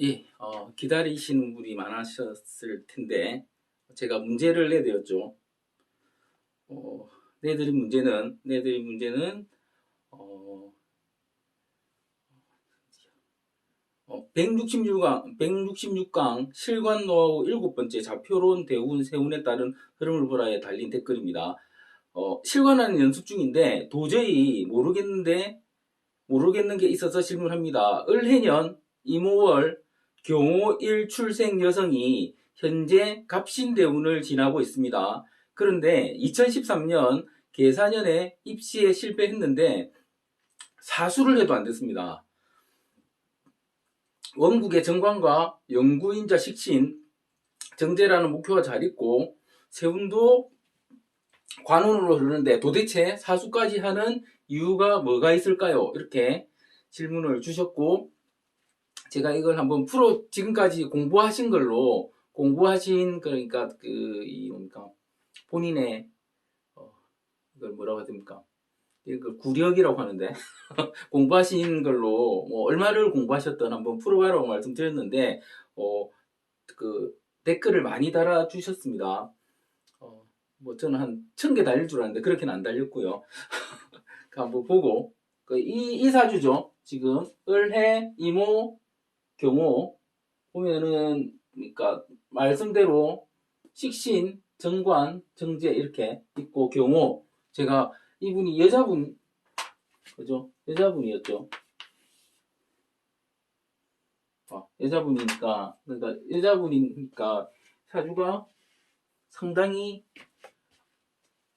예, 기다리시는 분이 많으셨을 텐데, 제가 문제를 내드렸죠. 내드린 문제는, 어, 166강 실관 노하우 7번째 좌표론 대운 세운에 따른 흐름을 보라에 달린 댓글입니다. 실관하는 연습 중인데, 도저히 모르겠는 게 있어서 질문합니다. 을해년 이모월 경호 1 출생 여성이 현재 갑신대운을 지나고 있습니다. 그런데 2013년 계사년에 입시에 실패했는데 사수를 해도 안 됐습니다. 원국의 정관과 영구인자 식신 정제라는 목표가 잘 있고 세운도 관운으로 흐르는데 도대체 사수까지 하는 이유가 뭐가 있을까요? 이렇게 질문을 주셨고, 제가 이걸 한번 지금까지 그러니까 뭡니까 본인의 이걸 뭐라고 해야 됩니까? 이걸 구력이라고 하는데 공부하신 걸로 뭐 얼마를 공부하셨던 한번 풀어봐라고 말씀드렸는데, 그 댓글을 많이 달아주셨습니다. 뭐 저는 한 1000개 달릴 줄 알았는데 그렇게는 안 달렸고요. 한번 보고, 이 사주죠. 지금 을해 이모 경호 보면은, 그러니까 말씀대로 식신 정관 정제 이렇게 있고, 경호, 제가 이분이 그죠? 여자분이었죠. 여자분이니까 사주가 상당히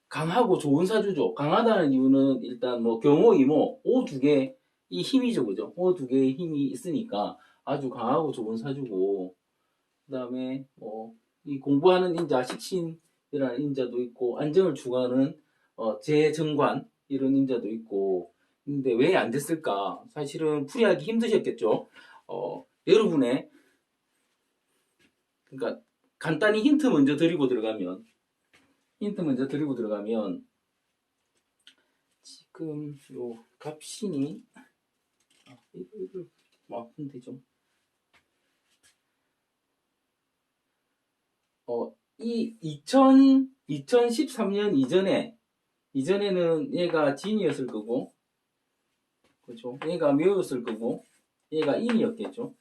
강하고 좋은 사주죠. 강하다는 이유는 일단 뭐 경호, 이모, 오 두 개 이 힘이죠, 그죠? 오 두 개의 힘이 있으니까 아주 강하고 좋은 사주고, 그 다음에 뭐 이 공부하는 인자, 식신이라는 인자도 있고, 안정을 주관하는 재정관 이런 인자도 있고. 근데 왜 안 됐을까? 사실은 풀이하기 힘드셨겠죠. 여러분의, 그러니까 간단히 힌트 먼저 드리고 들어가면 지금 요 갑신이 이걸 맞으면 되죠. 이 2013년 이전에는 얘가 진이었을 거고, 그죠? 얘가 묘였을 거고, 얘가 인이었겠죠.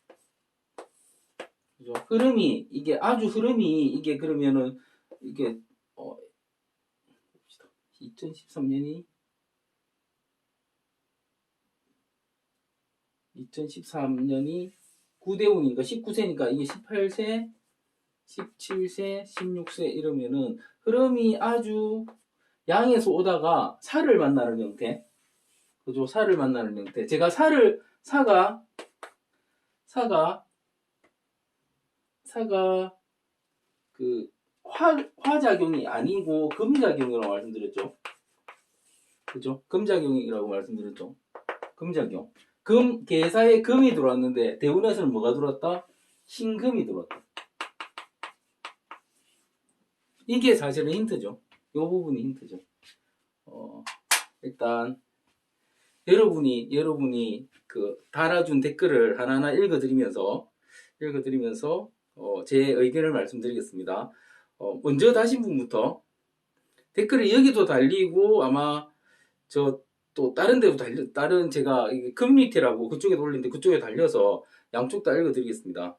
그죠? 흐름이 이게 그러면은 이게 2013년이 9대운이니까 19세니까 이게 18세, 17세, 16세 이러면은 흐름이 아주 양에서 오다가 살을 만나는 형태. 그죠? 살을 만나는 형태. 제가 사가 그 화작용이 아니고 금작용이라고 말씀드렸죠. 그죠? 금작용이라고 말씀드렸죠. 금작용. 계사에 금이 들어왔는데 대운에서는 뭐가 들어왔다? 신금이 들어왔다. 이게 사실은 힌트죠. 이 부분이 힌트죠. 일단 여러분이 달아준 댓글을 하나하나 읽어드리면서 제 의견을 말씀드리겠습니다. 먼저 다신 분부터 댓글을 여기도 달리고, 아마 또 다른 데도 다른 제가 커뮤니티라고 그쪽에 올리는데 그쪽에 달려서 양쪽 다 읽어드리겠습니다.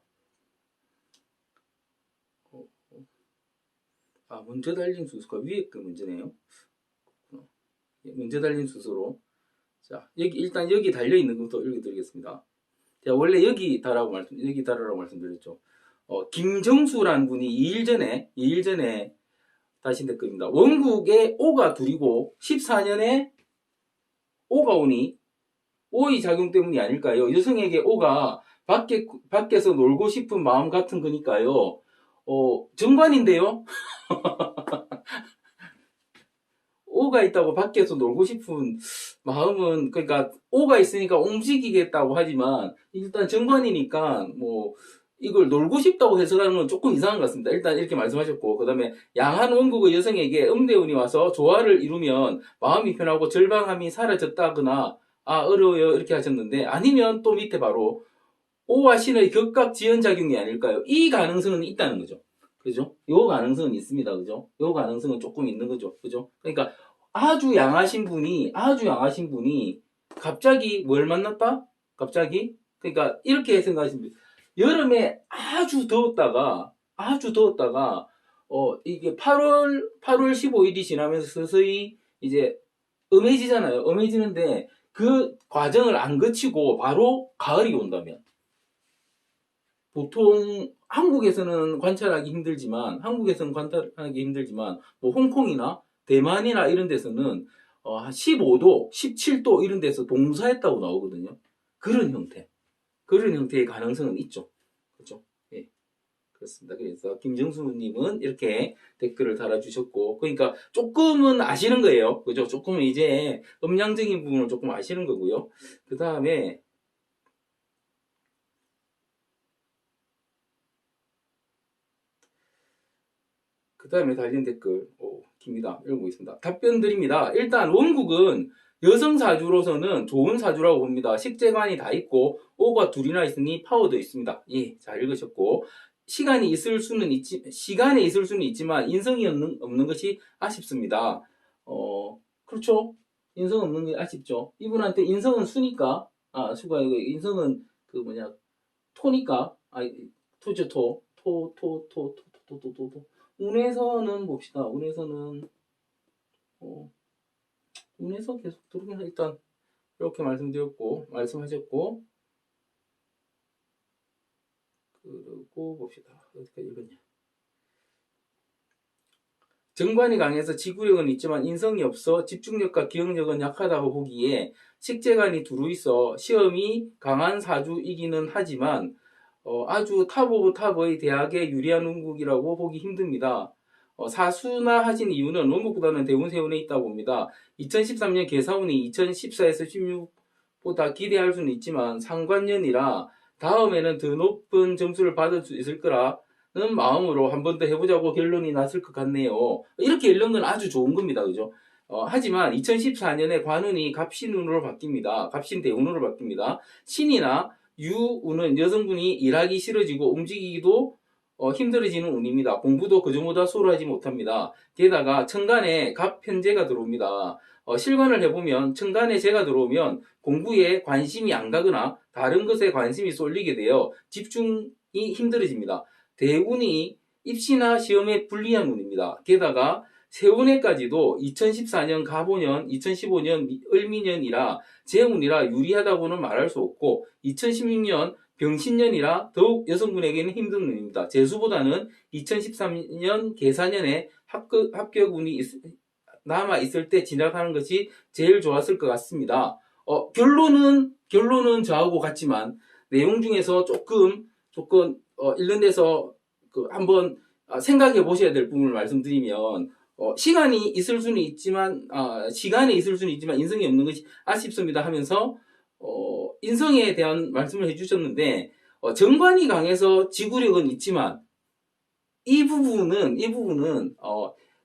먼저 달린 순서가 위에 그 문제네요. 먼저 달린 순서로. 자, 일단 여기 달려있는 것부터 읽어드리겠습니다. 제가 원래 여기 다라고 말씀드렸죠. 김정수라는 분이 2일 전에 다신 댓글입니다. 원국에 오가 둘이고 14년에 오가 오니 오의 작용 때문이 아닐까요? 여성에게 오가 밖에서 놀고 싶은 마음 같은 거니까요. 정관인데요. 오가 있다고 밖에서 놀고 싶은 마음은, 그러니까 오가 있으니까 움직이겠다고 하지만 일단 정관이니까 뭐 이걸 놀고 싶다고 해석하는 건 조금 이상한 것 같습니다. 일단 이렇게 말씀하셨고, 그 다음에 양한 원국의 여성에게 음대운이 와서 조화를 이루면 마음이 편하고 절방함이 사라졌다거나 어려워요 이렇게 하셨는데, 아니면 또 밑에 바로 O와 C의 격각 지연작용이 아닐까요? 이 가능성은 있다는 거죠. 그죠? 요 가능성은 있습니다. 그죠? 요 가능성은 조금 있는 거죠. 그죠? 그러니까 아주 양하신 분이 갑자기 뭘 만났다? 갑자기? 그러니까 이렇게 생각하시면 돼요. 여름에 아주 더웠다가 이게 8월 15일이 지나면서 서서히 이제 음해지잖아요. 음해지는데 그 과정을 안 거치고 바로 가을이 온다면 보통 한국에서는 관찰하기 힘들지만 뭐 홍콩이나 대만이나 이런 데서는 한 15도, 17도 이런 데서 동사했다고 나오거든요. 그런 형태의 가능성은 있죠. 그렇죠? 예. 그렇습니다. 그래서 김정수님은 이렇게 댓글을 달아주셨고, 그러니까 조금은 아시는 거예요. 그죠? 조금은 이제 음양적인 부분을 조금 아시는 거고요. 그 다음에 달린 댓글, 깁니다. 읽어보겠습니다. 답변 드립니다. 일단 원국은 여성 사주로서는 좋은 사주라고 봅니다. 식재관이 다 있고 오가 둘이나 있으니 파워도 있습니다. 예, 잘 읽으셨고 시간에 있을 수는 있지만 인성이 없는 것이 아쉽습니다. 그렇죠. 인성 없는 게 아쉽죠. 이분한테 인성은 수니까 수가 이거 인성은 그 뭐냐 토니까 토죠. 운에서는 봅시다. 운에서 계속 들어오긴 일단 이렇게 말씀하셨고 그리고 봅시다. 어떻게 읽었냐. 정관이 강해서 지구력은 있지만 인성이 없어 집중력과 기억력은 약하다고 보기에 식재관이 두루 있어 시험이 강한 사주이기는 하지만 아주 탑 오브 탑의 대학에 유리한 원국이라고 보기 힘듭니다. 사수나 하신 이유는 원국보다는 대운세운에 있다고 봅니다. 2013년 계사운이 2014에서 16보다 기대할 수는 있지만 상관년이라 다음에는 더 높은 점수를 받을 수 있을 거라는 마음으로 한 번 더 해보자고 결론이 났을 것 같네요. 이렇게 읽는 건 아주 좋은 겁니다. 그죠? 하지만 2014년에 관운이 갑신운으로 바뀝니다. 갑신대운으로 바뀝니다. 신이나 유운은 여성분이 일하기 싫어지고 움직이기도 힘들어지는 운입니다. 공부도 그전보다 수월하지 못합니다. 게다가 천간에 갑편재가 들어옵니다. 실관을 해보면 천간에 재가 들어오면 공부에 관심이 안 가거나 다른 것에 관심이 쏠리게 되어 집중이 힘들어집니다. 대운이 입시나 시험에 불리한 운입니다. 게다가 세운에까지도 2014년 갑오년, 2015년 을미년이라 재운이라 유리하다고는 말할 수 없고 2016년 병신년이라 더욱 여성분에게는 힘든 운입니다. 재수보다는 2013년 계사년에 합격운이 남아있을 때 진학하는 것이 제일 좋았을 것 같습니다. 결론은 저하고 같지만 내용 중에서 조금 읽는 데서 한번 생각해 보셔야 될 부분을 말씀드리면 시간이 있을 수는 있지만 인성이 없는 것이 아쉽습니다 하면서 인성에 대한 말씀을 해주셨는데 정관이 강해서 지구력은 있지만 이 부분은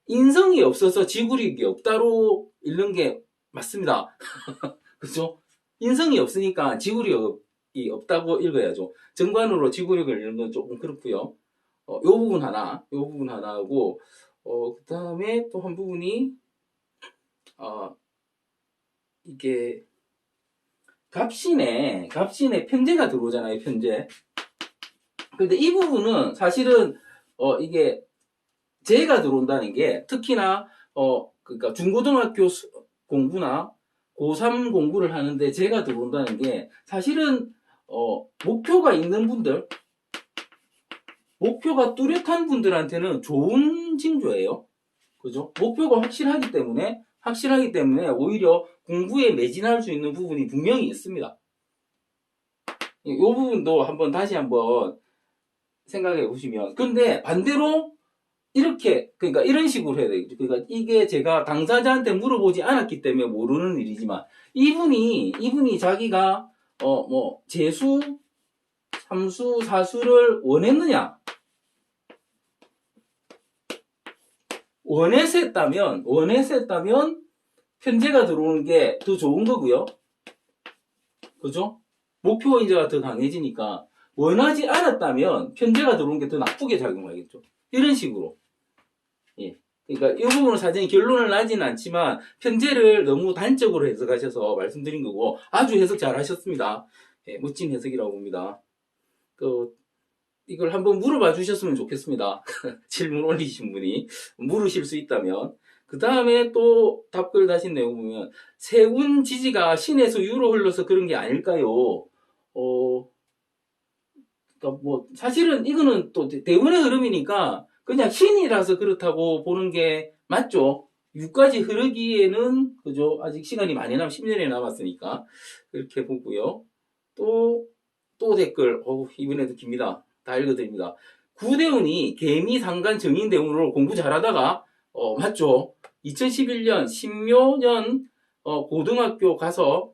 인성이 없어서 지구력이 없다로 읽는 게 맞습니다. 그렇죠? 인성이 없으니까 지구력이 없다고 읽어야죠. 정관으로 지구력을 읽는 건 조금 그렇고요. 요 부분 하나하고 그 다음에 또 한 부분이 이게 갑신에 편재가 들어오잖아요. 편재. 근데 이 부분은 사실은 이게 재가 들어온다는 게 특히나 그러니까 중고등학교 공부나 고3 공부를 하는데 재가 들어온다는 게 사실은 목표가 있는 분들, 목표가 뚜렷한 분들한테는 좋은 징조예요. 그죠? 목표가 확실하기 때문에 오히려 공부에 매진할 수 있는 부분이 분명히 있습니다. 이 부분도 다시 한번 생각해 보시면, 근데 반대로 그러니까 이런 식으로 해야 되겠죠. 그러니까 이게 제가 당사자한테 물어보지 않았기 때문에 모르는 일이지만, 이분이 자기가 재수, 삼수, 사수를 원했느냐? 원해서 했다면 편제가 들어오는 게 더 좋은 거고요. 그죠? 목표 인자가 더 강해지니까 원하지 않았다면 편제가 들어온 게 더 나쁘게 작용하겠죠. 이런 식으로. 예. 그러니까 이 부분은 사전에 결론을 나지는 않지만 편제를 너무 단적으로 해석하셔서 말씀드린 거고 아주 해석 잘 하셨습니다. 예, 멋진 해석이라고 봅니다. 이걸 한번 물어봐 주셨으면 좋겠습니다. 질문 올리신 분이 물으실 수 있다면. 그 다음에 또 답글 다신 내용 보면 세운 지지가 신에서 유로 흘러서 그런 게 아닐까요? 그러니까 뭐 사실은 이거는 또 대운의 흐름이니까 그냥 신이라서 그렇다고 보는 게 맞죠. 6까지 흐르기에는 그죠. 아직 시간이 많이 10년이 남았으니까 그렇게 보고요. 또 댓글 이번에도 깁니다. 다 읽어드립니다. 구대운이 개미 상간 정인 대운으로 공부 잘하다가 맞죠. 2011년 신묘년 고등학교 가서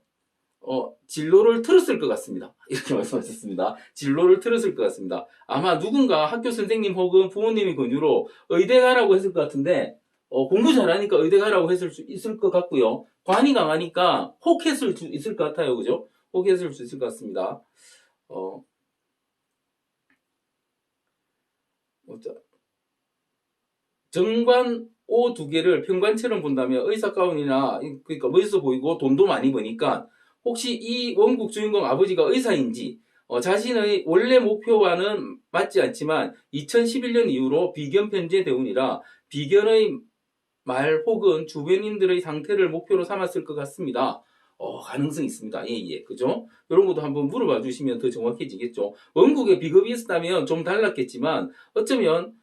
진로를 틀었을 것 같습니다. 이렇게 말씀하셨습니다. 진로를 틀었을 것 같습니다. 아마 누군가 학교 선생님 혹은 부모님이 권유로 의대 가라고 했을 것 같은데 공부 잘하니까 의대 가라고 했을 수 있을 것 같고요. 관이 강하니까 혹했을 수 있을 것 같아요. 그죠? 혹했을 수 있을 것 같습니다. 정관 O 두 개를 평관처럼 본다면 의사 가운이나 그러니까 멋있어 보이고 돈도 많이 버니까 혹시 이 원국 주인공 아버지가 의사인지 자신의 원래 목표와는 맞지 않지만 2011년 이후로 비견 편제 대운이라 비견의 말 혹은 주변인들의 상태를 목표로 삼았을 것 같습니다. 가능성이 있습니다. 예, 그죠? 이런 것도 한번 물어봐 주시면 더 정확해지겠죠. 원국에 비겁이 있었다면 좀 달랐겠지만 어쩌면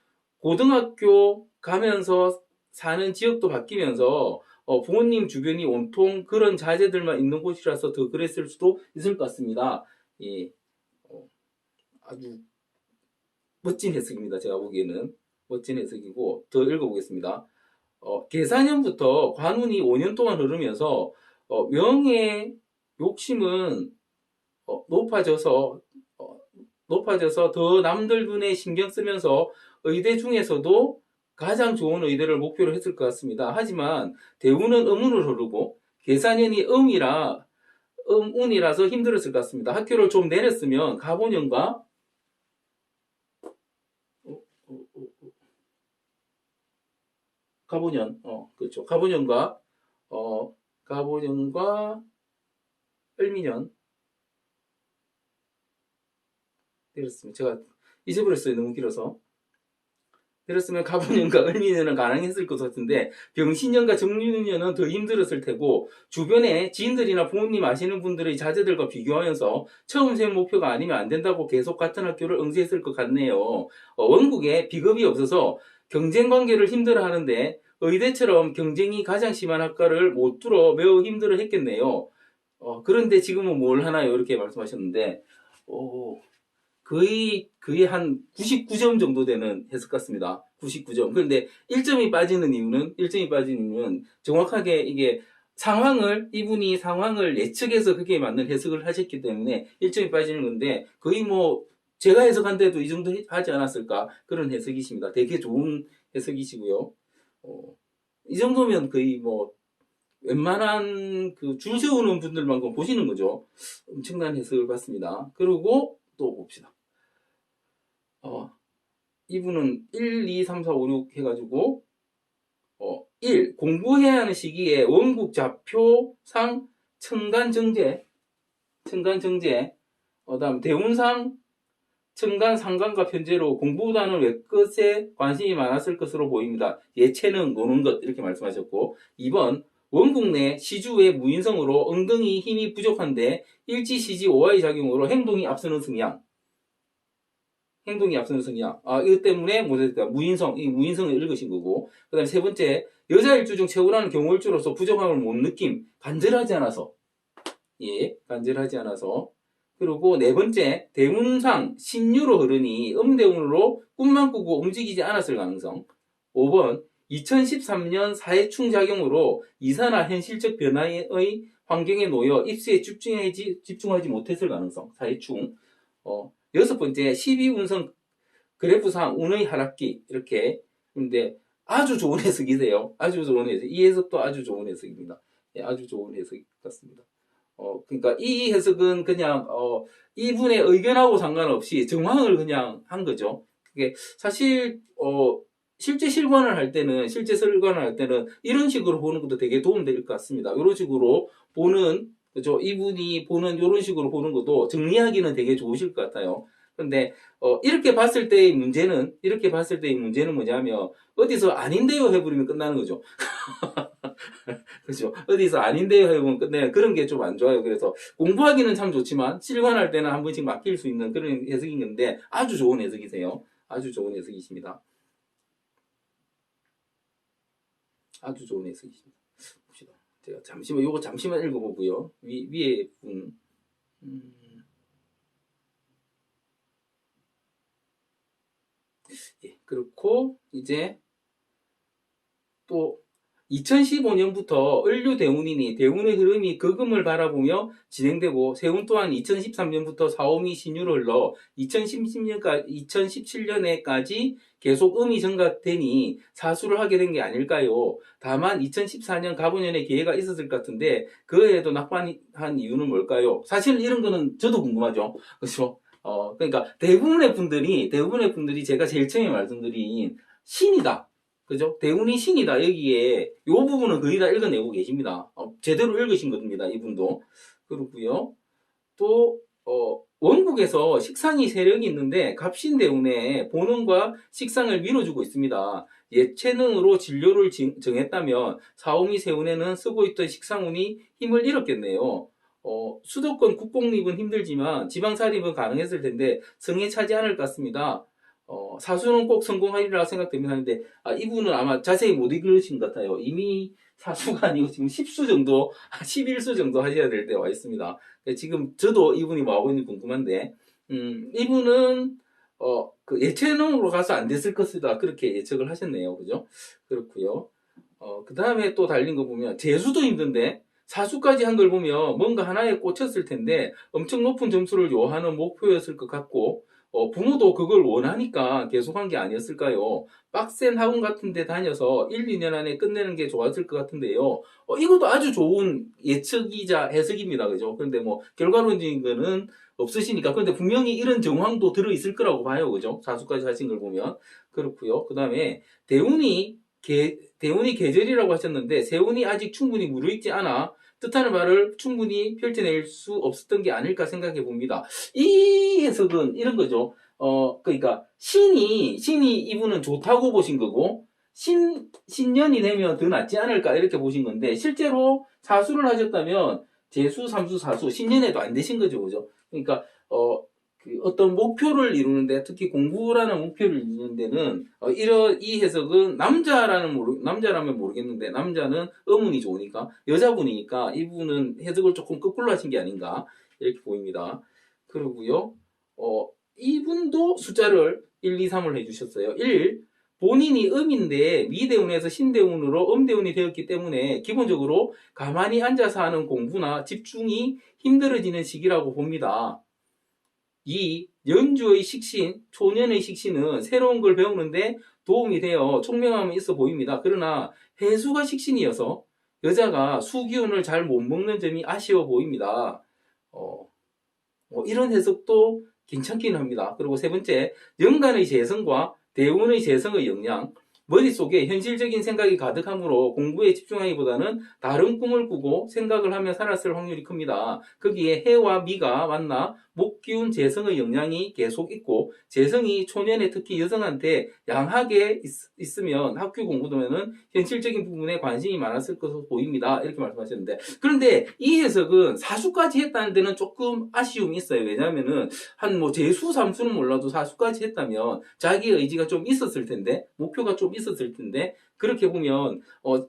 고등학교 가면서 사는 지역도 바뀌면서 부모님 주변이 온통 그런 자제들만 있는 곳이라서 더 그랬을 수도 있을 것 같습니다. 예, 아주 멋진 해석입니다. 제가 보기에는 멋진 해석이고 더 읽어보겠습니다. 계산년부터 관운이 5년 동안 흐르면서 명예 욕심은 높아져서 더 남들 눈에 신경 쓰면서 의대 중에서도 가장 좋은 의대를 목표로 했을 것 같습니다. 하지만 대운은 음운으로 흐르고 계산년이 운이라서 힘들었을 것 같습니다. 학교를 좀 내렸으면 가본연과 그렇죠. 가본연과 을미년 내렸으면 제가 잊어버렸어요. 너무 길어서. 그랬으면 가본년과 을미년은 가능했을 것 같은데 병신년과 정유년은 더 힘들었을 테고 주변에 지인들이나 부모님 아시는 분들의 자제들과 비교하면서 처음 세운 목표가 아니면 안 된다고 계속 같은 학교를 응시했을 것 같네요. 원국에 비겁이 없어서 경쟁 관계를 힘들어 하는데 의대처럼 경쟁이 가장 심한 학과를 못 들어 매우 힘들어 했겠네요. 그런데 지금은 뭘 하나요? 이렇게 말씀하셨는데 거의 한 99점 정도 되는 해석 같습니다. 99점. 그런데 1점이 빠지는 이유는 정확하게 이분이 상황을 예측해서 그게 맞는 해석을 하셨기 때문에 1점이 빠지는 건데 거의 제가 해석한데도 이 정도 하지 않았을까 그런 해석이십니다. 되게 좋은 해석이시고요. 이 정도면 거의 웬만한 줄 세우는 분들만큼 보시는 거죠. 엄청난 해석을 받습니다. 그리고 또 봅시다. 이분은 1, 2, 3, 4, 5, 6 해가지고 1. 공부해야 하는 시기에 원국 좌표상 천간정제 다음 대운상 천간 상간과 편제로 공부보다는 외것에 관심이 많았을 것으로 보입니다. 예체능 노는 것 이렇게 말씀하셨고 2번 원국 내 시주의 무인성으로 엉덩이 힘이 부족한데 일지시지 오화의 작용으로 행동이 앞서는 성향. 이것 때문에 무인성을 읽으신 거고. 그 다음에 세 번째, 여자일주 중 최고라는 경월주로서 부정함을 못 느낌, 간절하지 않아서. 그리고 네 번째, 대운상 신유로 흐르니 음대운으로 꿈만 꾸고 움직이지 않았을 가능성. 5번, 2013년 사회충 작용으로 이사나 현실적 변화의 환경에 놓여 입시에 집중하지 못했을 가능성. 사회충. 여섯 번째, 12운성 그래프상 운의 하락기 이렇게. 근데 아주 좋은 해석이세요. 아주 좋은 해석. 이 해석도 아주 좋은 해석입니다. 아주 좋은 해석 같습니다. 그러니까 이 해석은 그냥 이분의 의견하고 상관없이 정황을 그냥 한 거죠. 그게 사실 실제 실관을 할 때는 이런 식으로 보는 것도 되게 도움될 것 같습니다. 이런 식으로 보는 그죠? 이분이 보는 이런 식으로 보는 것도 정리하기는 되게 좋으실 것 같아요. 그런데 이렇게 봤을 때의 문제는 뭐냐면 어디서 아닌데요 해버리면 끝나는 거죠. 그죠? 어디서 아닌데요 해보면 끝내 그런 게 좀 안 좋아요. 그래서 공부하기는 참 좋지만 실관할 때는 한 번씩 맡길 수 있는 그런 해석인 건데 아주 좋은 해석이세요. 아주 좋은 해석이십니다. 아주 좋은 해석이십니다. 봅시다. 제가 잠시만 읽어보고요. 위에 분. 예, 그렇고 이제 또 2015년부터 을류 대운이니 대운의 흐름이 극음을 바라보며 진행되고 세운 또한 2013년부터 사오미 신유로 흘러 2017년에까지 계속 음이 증가되니 사수를 하게 된 게 아닐까요? 다만 2014년 갑오년에 기회가 있었을 것 같은데 그 해에도 낙관한 이유는 뭘까요? 사실 이런 거는 저도 궁금하죠. 그렇죠? 그러니까 대부분의 분들이 제가 제일 처음에 말씀드린 신이다. 그죠? 대운이 신이다. 여기에 요 부분은 거의 다 읽어내고 계십니다. 제대로 읽으신 겁니다. 이분도. 그렇고요. 또 원국에서 식상이 세력이 있는데 갑신대운에 본운과 식상을 밀어주고 있습니다. 예체능으로 진료를 정했다면 사오미 세운에는 쓰고 있던 식상운이 힘을 잃었겠네요. 수도권 국공립은 힘들지만 지방살입은 가능했을 텐데 성에 차지 않을 것 같습니다. 사수는 꼭 성공하리라 생각됩니다 하는데 이분은 아마 자세히 못 읽으신 것 같아요. 이미 사수가 아니고 지금 10수 정도, 11수 정도 하셔야 될 때 와 있습니다. 지금 저도 이분이 뭐 하고 있는지 궁금한데 이분은 그 예체능으로 가서 안 됐을 것이다 그렇게 예측을 하셨네요. 그죠? 그렇고요. 그 다음에 또 달린 거 보면 재수도 힘든데 사수까지 한 걸 보면 뭔가 하나에 꽂혔을 텐데 엄청 높은 점수를 요하는 목표였을 것 같고 부모도 그걸 원하니까 계속한 게 아니었을까요? 빡센 학원 같은 데 다녀서 1, 2년 안에 끝내는 게 좋았을 것 같은데요. 이것도 아주 좋은 예측이자 해석입니다. 그죠? 그런데 뭐 결과론적인 거는 없으시니까. 그런데 분명히 이런 정황도 들어있을 거라고 봐요. 그죠? 사수까지 하신 걸 보면. 그렇고요. 그 다음에 대운이 계절이라고 하셨는데 세운이 아직 충분히 무르익지 않아 뜻하는 말을 충분히 펼쳐낼 수 없었던 게 아닐까 생각해 봅니다. 이 해석은 이런 거죠. 그러니까 신이 이분은 좋다고 보신 거고 신년이 되면 더 낫지 않을까 이렇게 보신 건데 실제로 사수를 하셨다면 재수, 삼수, 사수 신년에도 안 되신 거죠, 그죠? 그러니까 그 어떤 목표를 이루는데 특히 공부라는 목표를 이루는 데는 이 해석은 남자라면 모르겠는데 남자는 의문이 좋으니까 여자분이니까 이분은 해석을 조금 거꾸로 하신 게 아닌가 이렇게 보입니다. 그리고요 이분도 숫자를 1, 2, 3을 해주셨어요. 1. 본인이 음인데 미대운에서 신대운으로 음대운이 되었기 때문에 기본적으로 가만히 앉아서 하는 공부나 집중이 힘들어지는 시기라고 봅니다. 2. 연주의 식신, 초년의 식신은 새로운 걸 배우는데 도움이 되어 총명함이 있어 보입니다. 그러나 해수가 식신이어서 여자가 수기운을 잘 못 먹는 점이 아쉬워 보입니다. 이런 해석도 괜찮긴 합니다. 그리고 세 번째, 연간의 재성과 대운의 재성의 영향, 머릿속에 현실적인 생각이 가득하므로 공부에 집중하기보다는 다른 꿈을 꾸고 생각을 하며 살았을 확률이 큽니다. 거기에 해와 미가 만나 목기운 재성의 영향이 계속 있고 재성이 초년에 특히 여성한테 양하게 있으면 학교 공부도면은 현실적인 부분에 관심이 많았을 것으로 보입니다. 이렇게 말씀하셨는데 그런데 이 해석은 사수까지 했다는 데는 조금 아쉬움이 있어요. 왜냐하면은 한 뭐 재수, 삼수는 몰라도 사수까지 했다면 자기 의지가 좀 있었을 텐데 목표가 좀 있었을 텐데 그렇게 보면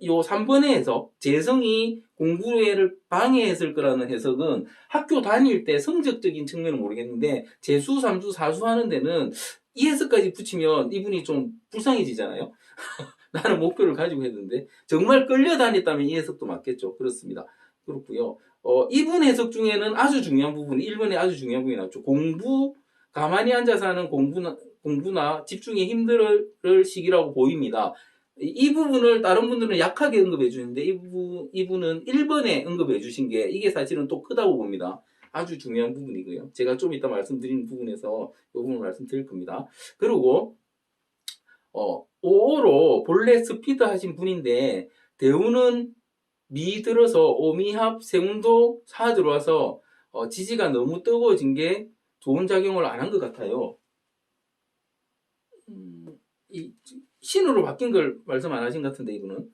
요 3번의 해석 재성이 공부를 방해했을 거라는 해석은 학교 다닐 때 성적적인 측면은 모르겠는데 재수, 삼수, 사수 하는 데는 이 해석까지 붙이면 이분이 좀 불쌍해지잖아요. 나는 목표를 가지고 했는데 정말 끌려다녔다면 이 해석도 맞겠죠. 그렇습니다. 그렇고요. 이분 해석 중에는 아주 중요한 부분이 1번에 아주 중요한 부분이 나왔죠. 가만히 앉아서 하는 공부나 집중이 힘들 시기라고 보입니다. 이 부분을 다른 분들은 약하게 언급해 주는데 이분은 1번에 언급해 주신 게 이게 사실은 또 크다고 봅니다. 아주 중요한 부분이고요. 제가 좀 이따 말씀드리는 부분에서 이 부분을 말씀드릴 겁니다. 그리고 5호로 본래 스피드 하신 분인데 대우는 미 들어서 오미합 세운도 사 들어와서 지지가 너무 뜨거워진 게 좋은 작용을 안 한 것 같아요. 이 신으로 바뀐 걸 말씀 안 하신 것 같은데 이분은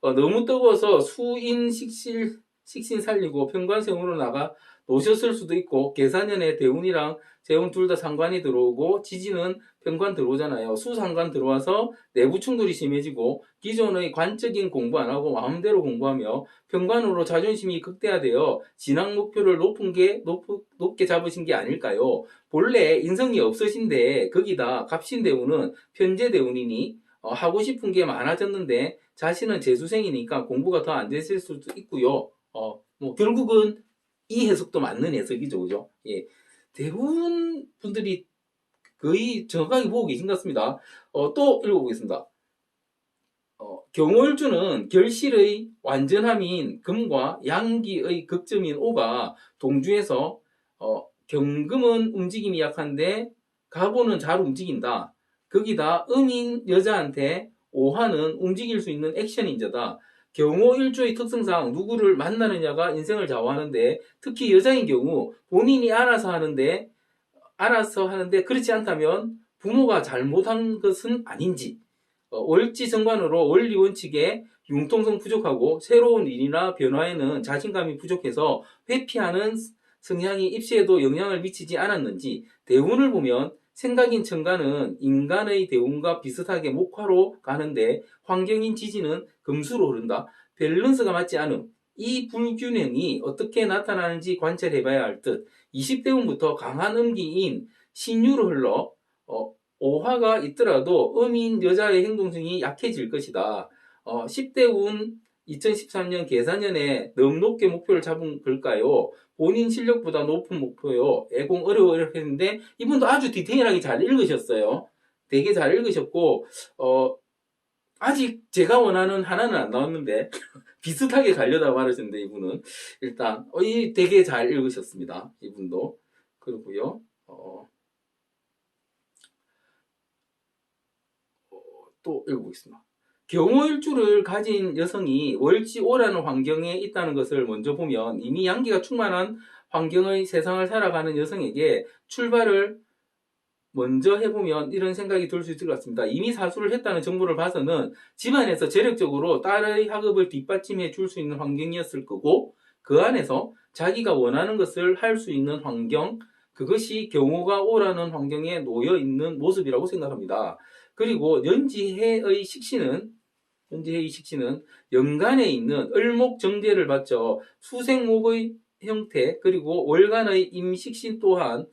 너무 뜨거워서 수인 식신 살리고 편관성으로 나가 놓으셨을 수도 있고 계산년에 대운이랑 재운 둘 다 상관이 들어오고 지지는 편관 들어오잖아요. 수상관 들어와서 내부 충돌이 심해지고 기존의 관적인 공부 안 하고 마음대로 공부하며 편관으로 자존심이 극대화되어 진학 목표를 높게 잡으신 게 아닐까요? 본래 인성이 없으신데 거기다 갑신대운은 편제대운이니 하고 싶은 게 많아졌는데 자신은 재수생이니까 공부가 더 안 됐을 수도 있고요. 뭐 결국은 이 해석도 맞는 해석이죠, 그죠? 예, 대부분 분들이 거의 정확하게 보고 계신 것 같습니다. 또 읽어보겠습니다. 경월주는 결실의 완전함인 금과 양기의 극점인 오가 동주에서 경금은 움직임이 약한데 갑오는 잘 움직인다. 거기다 음인 여자한테 오화는 움직일 수 있는 액션인자다. 경호 일주의 특성상 누구를 만나느냐가 인생을 좌우하는데 특히 여자인 경우 본인이 알아서 하는데 그렇지 않다면 부모가 잘못한 것은 아닌지 월지 정관으로 원리 원칙에 융통성 부족하고 새로운 일이나 변화에는 자신감이 부족해서 회피하는 성향이 입시에도 영향을 미치지 않았는지 대운을 보면 생각인 천간은 인간의 대운과 비슷하게 목화로 가는데 환경인 지지는 금수로 흐른다. 밸런스가 맞지 않음. 이 불균형이 어떻게 나타나는지 관찰해봐야 할 듯. 20대운부터 강한 음기인 신유로 흘러 오화가 있더라도 음인 여자의 행동성이 약해질 것이다. 10대운 2013년 계산년에 너무 높게 목표를 잡은 걸까요? 본인 실력보다 높은 목표요. 애공 어려워 했는데 이분도 아주 디테일하게 잘 읽으셨어요. 되게 잘 읽으셨고 아직 제가 원하는 하나는 안 나왔는데 비슷하게 가려다 말하셨는데 이분은 일단 되게 잘 읽으셨습니다. 이분도 그렇고요. 또 읽어보겠습니다. 경호일주를 가진 여성이 월지오라는 환경에 있다는 것을 먼저 보면 이미 양기가 충만한 환경의 세상을 살아가는 여성에게 출발을 먼저 해보면 이런 생각이 들 수 있을 것 같습니다. 이미 사수를 했다는 정보를 봐서는 집안에서 재력적으로 딸의 학업을 뒷받침해 줄 수 있는 환경이었을 거고 그 안에서 자기가 원하는 것을 할 수 있는 환경, 그것이 경호가 오라는 환경에 놓여 있는 모습이라고 생각합니다. 그리고 연지해의 식신은 연간에 있는 을목정제를 받쳐 수생목의 형태 그리고 월간의 임식신 또한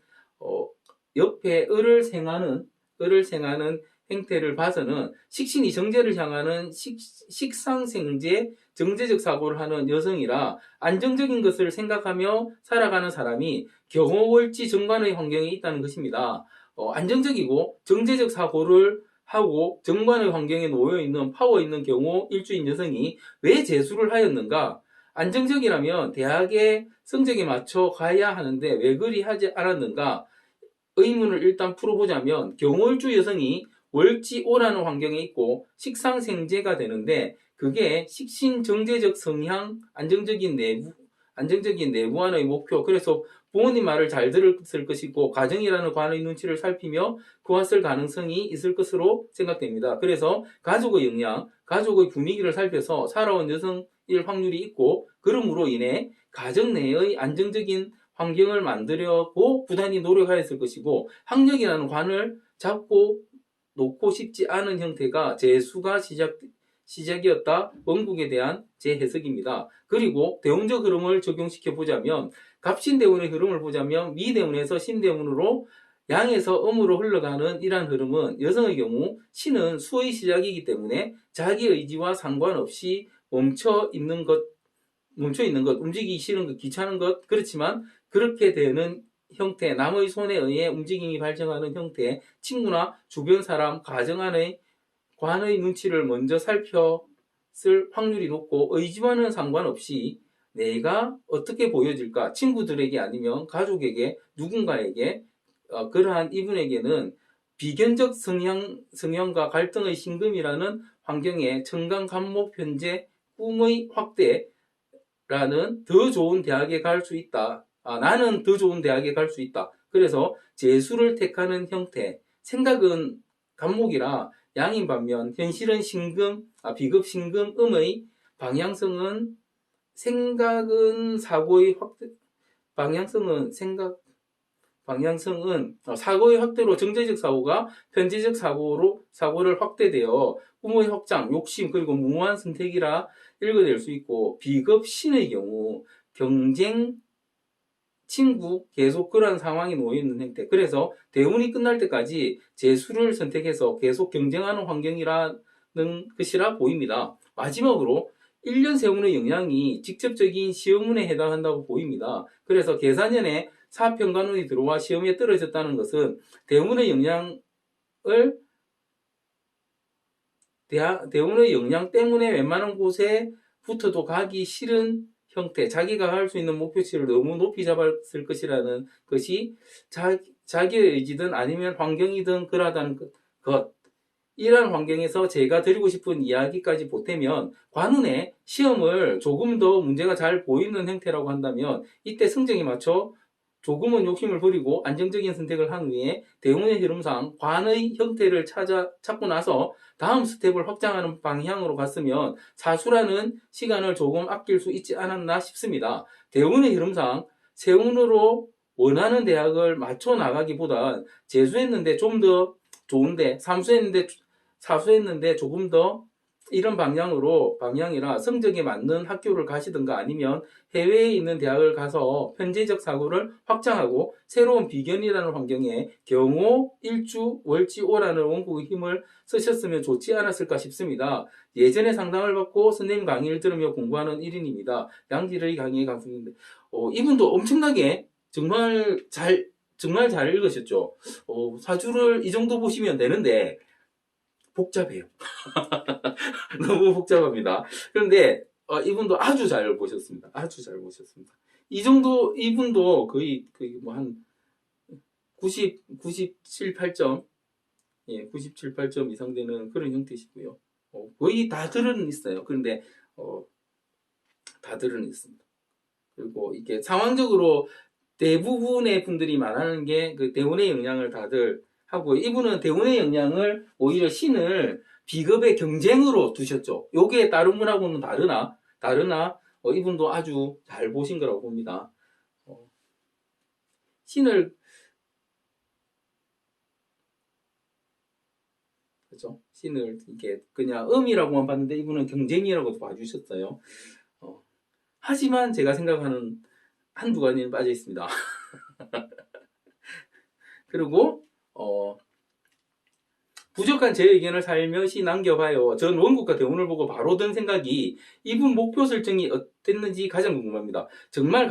옆에 을을 생하는 행태를 봐서는 식신이 정제를 향하는 식상생제 정제적 사고를 하는 여성이라 안정적인 것을 생각하며 살아가는 사람이 경호월지 정관의 환경에 있다는 것입니다. 안정적이고 정제적 사고를 하고 정관의 환경에 놓여있는 파워 있는 경우 일주인 여성이 왜 재수를 하였는가? 안정적이라면 대학의 성적에 맞춰 가야 하는데 왜 그리 하지 않았는가? 의문을 일단 풀어보자면 경월주 여성이 월지오라는 환경에 있고 식상생제가 되는데 그게 식신정제적 성향, 안정적인 내부안의 목표, 그래서 부모님 말을 잘 들었을 것이고 가정이라는 관의 눈치를 살피며 그왔을 가능성이 있을 것으로 생각됩니다. 그래서 가족의 영향, 가족의 분위기를 살펴서 살아온 여성일 확률이 있고 그러므로 인해 가정 내의 안정적인 환경을 만들려고 부단히 노력하였을 것이고 학력이라는 관을 잡고 놓고 싶지 않은 형태가 재수가 시작이었다. 원국에 대한 제 해석입니다. 그리고 대운적 흐름을 적용시켜 보자면 갑신대운의 흐름을 보자면 미대운에서 신대운으로 양에서 음으로 흘러가는 이러한 흐름은 여성의 경우 신은 수의 시작이기 때문에 자기 의지와 상관없이 멈춰 있는 것, 움직이기 싫은 것, 귀찮은 것, 그렇지만 그렇게 되는 형태, 남의 손에 의해 움직임이 발생하는 형태, 친구나 주변 사람, 가정 안의 관의 눈치를 먼저 살폈을 확률이 높고 의지와는 상관없이 내가 어떻게 보여질까 친구들에게 아니면 가족에게 누군가에게 그러한 이분에게는 비견적 성향과 갈등의 신금이라는 환경에 청강 간목 현재 꿈의 확대라는 더 좋은 대학에 갈 수 있다. 나는 더 좋은 대학에 갈 수 있다. 그래서 재수를 택하는 형태. 생각은 간목이라 양인 반면 현실은 신금, 비급 신금음의 방향성은 생각은 사고의 확대, 방향성은 사고의 확대로 정제적 사고가 편제적 사고를 확대되어 꿈의 확장, 욕심 그리고 무모한 선택이라 읽어낼 수 있고 비급 신의 경우 경쟁, 친구 계속 그러한 상황에 놓여 있는 형태. 그래서 대운이 끝날 때까지 재수를 선택해서 계속 경쟁하는 환경이라는 것이라 보입니다. 마지막으로 1년 세운의 영향이 직접적인 시험운에 해당한다고 보입니다. 그래서 계산년에 사평관운이 들어와 시험에 떨어졌다는 것은 대운의 영향 때문에 웬만한 곳에 붙어도 가기 싫은 형태, 자기가 할 수 있는 목표치를 너무 높이 잡았을 것이라는 것이 자기의 의지든 아니면 환경이든 그러하다는 것. 이러한 환경에서 제가 드리고 싶은 이야기까지 보태면 관운의 시험을 조금 더 문제가 잘 보이는 형태라고 한다면 이때 성적에 맞춰 조금은 욕심을 버리고 안정적인 선택을 한 후에 대운의 흐름상 관의 형태를 찾고 나서 다음 스텝을 확장하는 방향으로 갔으면 사수라는 시간을 조금 아낄 수 있지 않았나 싶습니다. 대운의 흐름상 세운으로 원하는 대학을 맞춰 나가기보단 재수했는데 좀 더 좋은데 사수했는데 조금 더 이런 방향이라 성적에 맞는 학교를 가시든가 아니면 해외에 있는 대학을 가서 편제적 사고를 확장하고 새로운 비견이라는 환경에 경호, 일주, 월지, 오라는 원국의 힘을 쓰셨으면 좋지 않았을까 싶습니다. 예전에 상담을 받고 선생님 강의를 들으며 공부하는 1인입니다. 양질의 강의에 감사합니다. 이분도 엄청나게 정말 잘 읽으셨죠. 사주를 이 정도 보시면 되는데 복잡해요. 너무 복잡합니다. 그런데 이분도 아주 잘 보셨습니다. 아주 잘 보셨습니다. 이분도 거의 뭐 한 97, 8점, 97, 8점 이상 되는 그런 형태시고요. 거의 다 들은 있어요. 그런데 다 들은 있습니다. 그리고 이게 상황적으로 대부분의 분들이 말하는 게 그 대운의 영향을 다들 하고 이분은 대운의 영향을 오히려 신을 비급의 경쟁으로 두셨죠. 요게 다른 분하고는 다르나 이분도 아주 잘 보신 거라고 봅니다. 신을 그죠? 신을 이게 그냥 음이라고만 봤는데 이분은 경쟁이라고 봐주셨어요. 하지만 제가 생각하는 한두 가지는 빠져 있습니다. 그리고 부족한 제 의견을 살며시 남겨봐요. 전 원국과 대운을 보고 바로 든 생각이 이분 목표 설정이 어땠는지 가장 궁금합니다. 정말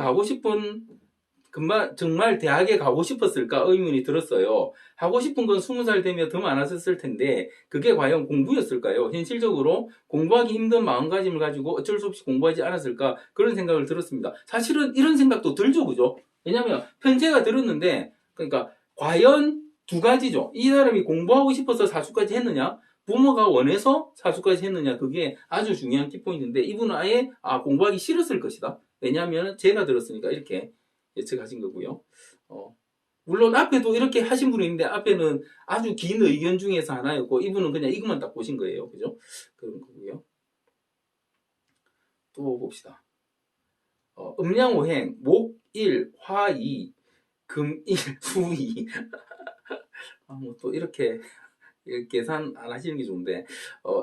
대학에 가고 싶었을까 의문이 들었어요. 하고 싶은 건 20살 되면 더 많았을 텐데 그게 과연 공부였을까요? 현실적으로 공부하기 힘든 마음가짐을 가지고 어쩔 수 없이 공부하지 않았을까 그런 생각을 들었습니다. 사실은 이런 생각도 들죠, 그죠? 왜냐면 편제가 들었는데 그러니까 과연 두 가지죠. 이 사람이 공부하고 싶어서 사수까지 했느냐, 부모가 원해서 사수까지 했느냐, 그게 아주 중요한 키포인트인데 이분은 아예 공부하기 싫었을 것이다. 왜냐하면 제가 들었으니까 이렇게 예측하신 거고요. 물론 앞에도 이렇게 하신 분이 있는데 앞에는 아주 긴 의견 중에서 하나였고 이분은 그냥 이것만 딱 보신 거예요. 그죠? 그런 거고요. 또 봅시다. 음양오행, 목1, 화2, 금1, 수2 뭐 또 이렇게 계산 안 하시는 게 좋은데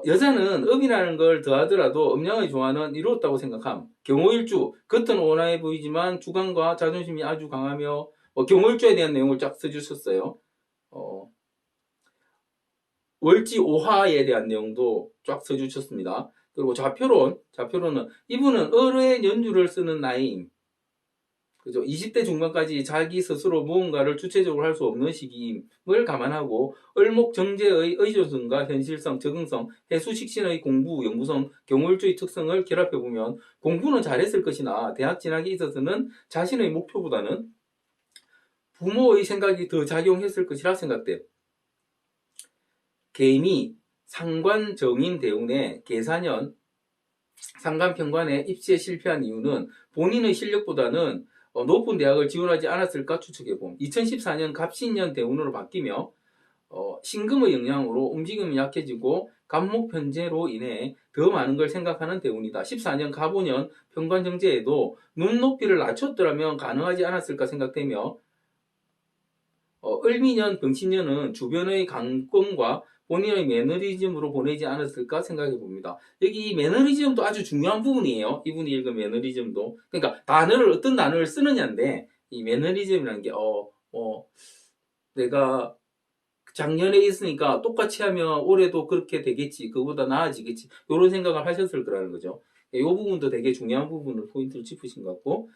여자는 음이라는 걸 더하더라도 음양의 조화는 이루었다고 생각함. 경호일주 겉은 온화해 보이지만 주관과 자존심이 아주 강하며 경호일주에 대한 내용을 쫙 써주셨어요. 월지 오화에 대한 내용도 쫙 써주셨습니다. 그리고 좌표론은 이분은 을의 연주를 쓰는 나이임. 그죠? 20대 중반까지 자기 스스로 무언가를 주체적으로 할 수 없는 시기임을 감안하고 을목 정제의 의존성과 현실성, 적응성, 해수식신의 공부, 연구성, 경월주의 특성을 결합해보면 공부는 잘했을 것이나 대학 진학에 있어서는 자신의 목표보다는 부모의 생각이 더 작용했을 것이라 생각돼요. 개미, 상관정인 대운의 계사년, 상관편관에 입시에 실패한 이유는 본인의 실력보다는 높은 대학을 지원하지 않았을까 추측해봄. 2014년 갑신년 대운으로 바뀌며 신금의 영향으로 움직임이 약해지고 간목편제로 인해 더 많은 걸 생각하는 대운이다. 14년 갑오년 편관정제에도 눈높이를 낮췄더라면 가능하지 않았을까 생각되며 을미년 병신년은 주변의 강권과 본인의 매너리즘으로 보내지 않았을까 생각해 봅니다. 여기 이 매너리즘도 아주 중요한 부분이에요. 이분이 읽은 매너리즘도. 그러니까 어떤 단어를 쓰느냐인데, 이 매너리즘이라는 게, 내가 작년에 있으니까 똑같이 하면 올해도 그렇게 되겠지. 그보다 나아지겠지. 이런 생각을 하셨을 거라는 거죠. 이 부분도 되게 중요한 부분을 포인트를 짚으신 것 같고,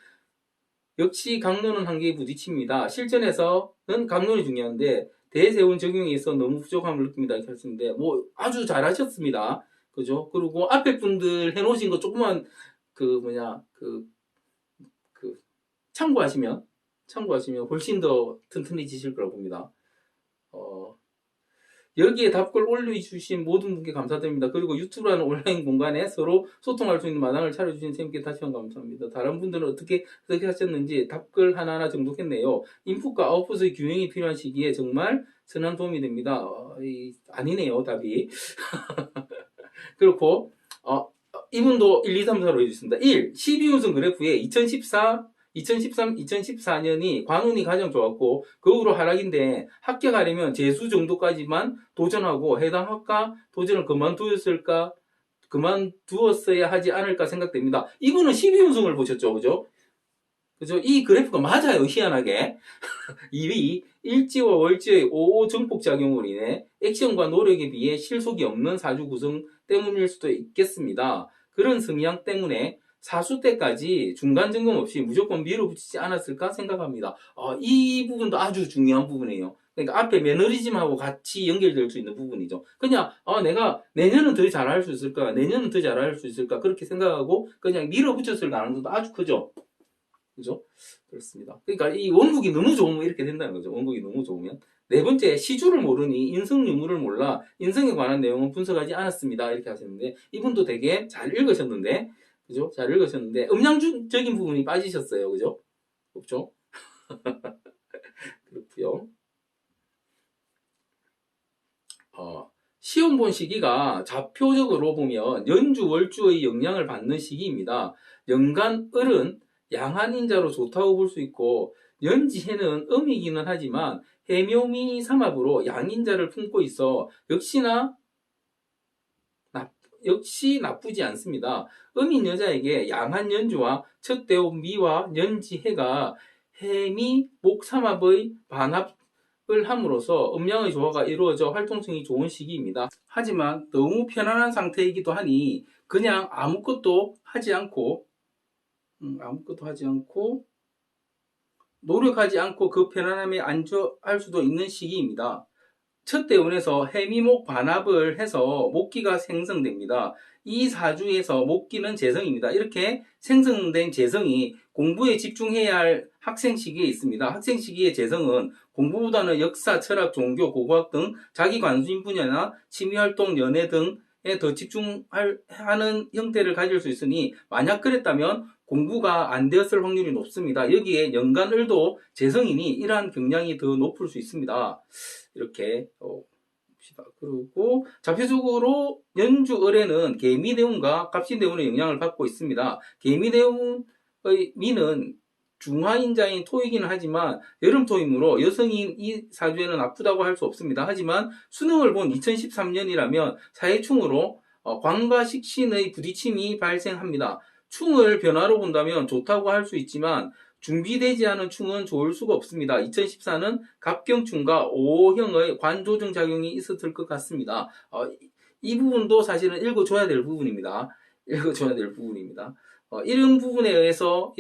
역시 강론은 한계에 부딪힙니다. 실전에서는 강론이 중요한데 대세운 적용에 있어 너무 부족함을 느낍니다. 이렇게 하시는데 아주 잘하셨습니다. 그죠? 그리고 앞에 분들 해놓으신 거 조금만 참고하시면 훨씬 더 튼튼해지실 거라고 봅니다. 여기에 답글 올려주신 모든 분께 감사드립니다. 그리고 유튜브라는 온라인 공간에 서로 소통할 수 있는 마당을 차려주신 선생님께 다시 한번 감사합니다. 다른 분들은 어떻게 하셨는지 답글 하나하나 정독했네요. 인풋과 아웃풋의 균형이 필요한 시기에 정말 선한 도움이 됩니다. 아니네요, 답이. 그렇고 이분도 1, 2, 3, 4로 해주셨습니다. 1. 12운승 그래프에 2013, 2014년이 관운이 가장 좋았고 그 후로 하락인데 합격하려면 재수 정도까지만 도전하고 해당 학과 도전을 그만두었어야 하지 않을까 생각됩니다. 이분은 12운승을 보셨죠, 그죠? 그죠? 이 그래프가 맞아요, 희한하게. 2위, 일지와 월지의 5 정폭작용으로 인해 액션과 노력에 비해 실속이 없는 사주 구성 때문일 수도 있겠습니다. 그런 성향 때문에 사수 때까지 중간 점검 없이 무조건 밀어붙이지 않았을까 생각합니다. 이 부분도 아주 중요한 부분이에요. 그러니까 앞에 매너리즘하고 같이 연결될 수 있는 부분이죠. 그냥 내가 내년은 더 잘할 수 있을까? 내년은 더 잘할 수 있을까? 그렇게 생각하고 그냥 밀어붙였을 가능성도 아주 크죠. 그죠? 그렇습니다. 그러니까 이 원국이 너무 좋으면 이렇게 된다는 거죠. 원국이 너무 좋으면. 네 번째, 시주를 모르니 인성 유무를 몰라 인성에 관한 내용은 분석하지 않았습니다. 이렇게 하셨는데 이분도 되게 잘 읽으셨는데, 그죠? 잘 읽으셨는데 음양적인 부분이 빠지셨어요. 그죠? 없죠? 그렇고요. 시험 본 시기가 좌표적으로 보면 연주 월주의 영향을 받는 시기입니다. 연간 을은 양한인자로 좋다고 볼 수 있고 연지해는 음이기는 하지만 해묘미 삼합으로 양인자를 품고 있어 역시 나쁘지 않습니다. 음인 여자에게 양한 연주와 첫 대운 미와 연지해가 해미 목삼합의 반합을 함으로써 음양의 조화가 이루어져 활동성이 좋은 시기입니다. 하지만 너무 편안한 상태이기도 하니 그냥 아무것도 하지 않고 노력하지 않고 그 편안함에 안주할 수도 있는 시기입니다. 첫 대운에서 해미목 반합을 해서 목기가 생성됩니다. 이 사주에서 목기는 재성입니다. 이렇게 생성된 재성이 공부에 집중해야 할 학생 시기에 있습니다. 학생 시기의 재성은 공부보다는 역사, 철학, 종교, 고고학 등 자기 관심 분야나 취미활동, 연애 등에 더 집중하는 형태를 가질 수 있으니 만약 그랬다면 공부가 안 되었을 확률이 높습니다. 여기에 연간을도 재성이니 이러한 경향이 더 높을 수 있습니다. 이렇게 봅시다. 그리고 자표적으로 연주을에는 개미대운과 갑신대운의 영향을 받고 있습니다. 개미대운의 미는 중화인자인 토이기는 하지만 여름토이므로 여성인 이 사주에는 나쁘다고 할 수 없습니다. 하지만 수능을 본 2013년이라면 사해충으로 관과 식신의 부딪힘이 발생합니다. 충을 변화로 본다면 좋다고 할 수 있지만 준비되지 않은 충은 좋을 수가 없습니다. 2014는 갑경충과 5형의 관조정 작용이 있었을 것 같습니다. 이 부분도 사실은 읽어줘야 될 부분입니다. 이런 부분에서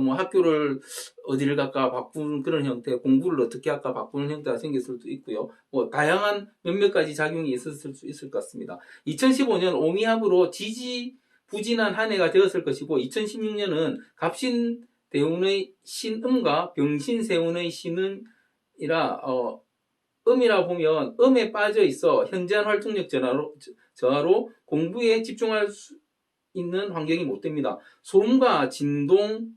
뭐 학교를 어디를 갈까 바꾸는 그런 형태, 공부를 어떻게 할까 바꾸는 형태가 생길 수도 있고요. 뭐 다양한 몇몇 가지 작용이 있었을 수 있을 것 같습니다. 2015년 오미합으로 지지부진한 한 해가 되었을 것이고 2016년은 갑신대운의 신음과 병신세운의 신음이라 음이라 보면 음에 빠져 있어 현저한 활동력 저하로 공부에 집중할 수 있는 환경이 못 됩니다. 소음과 진동,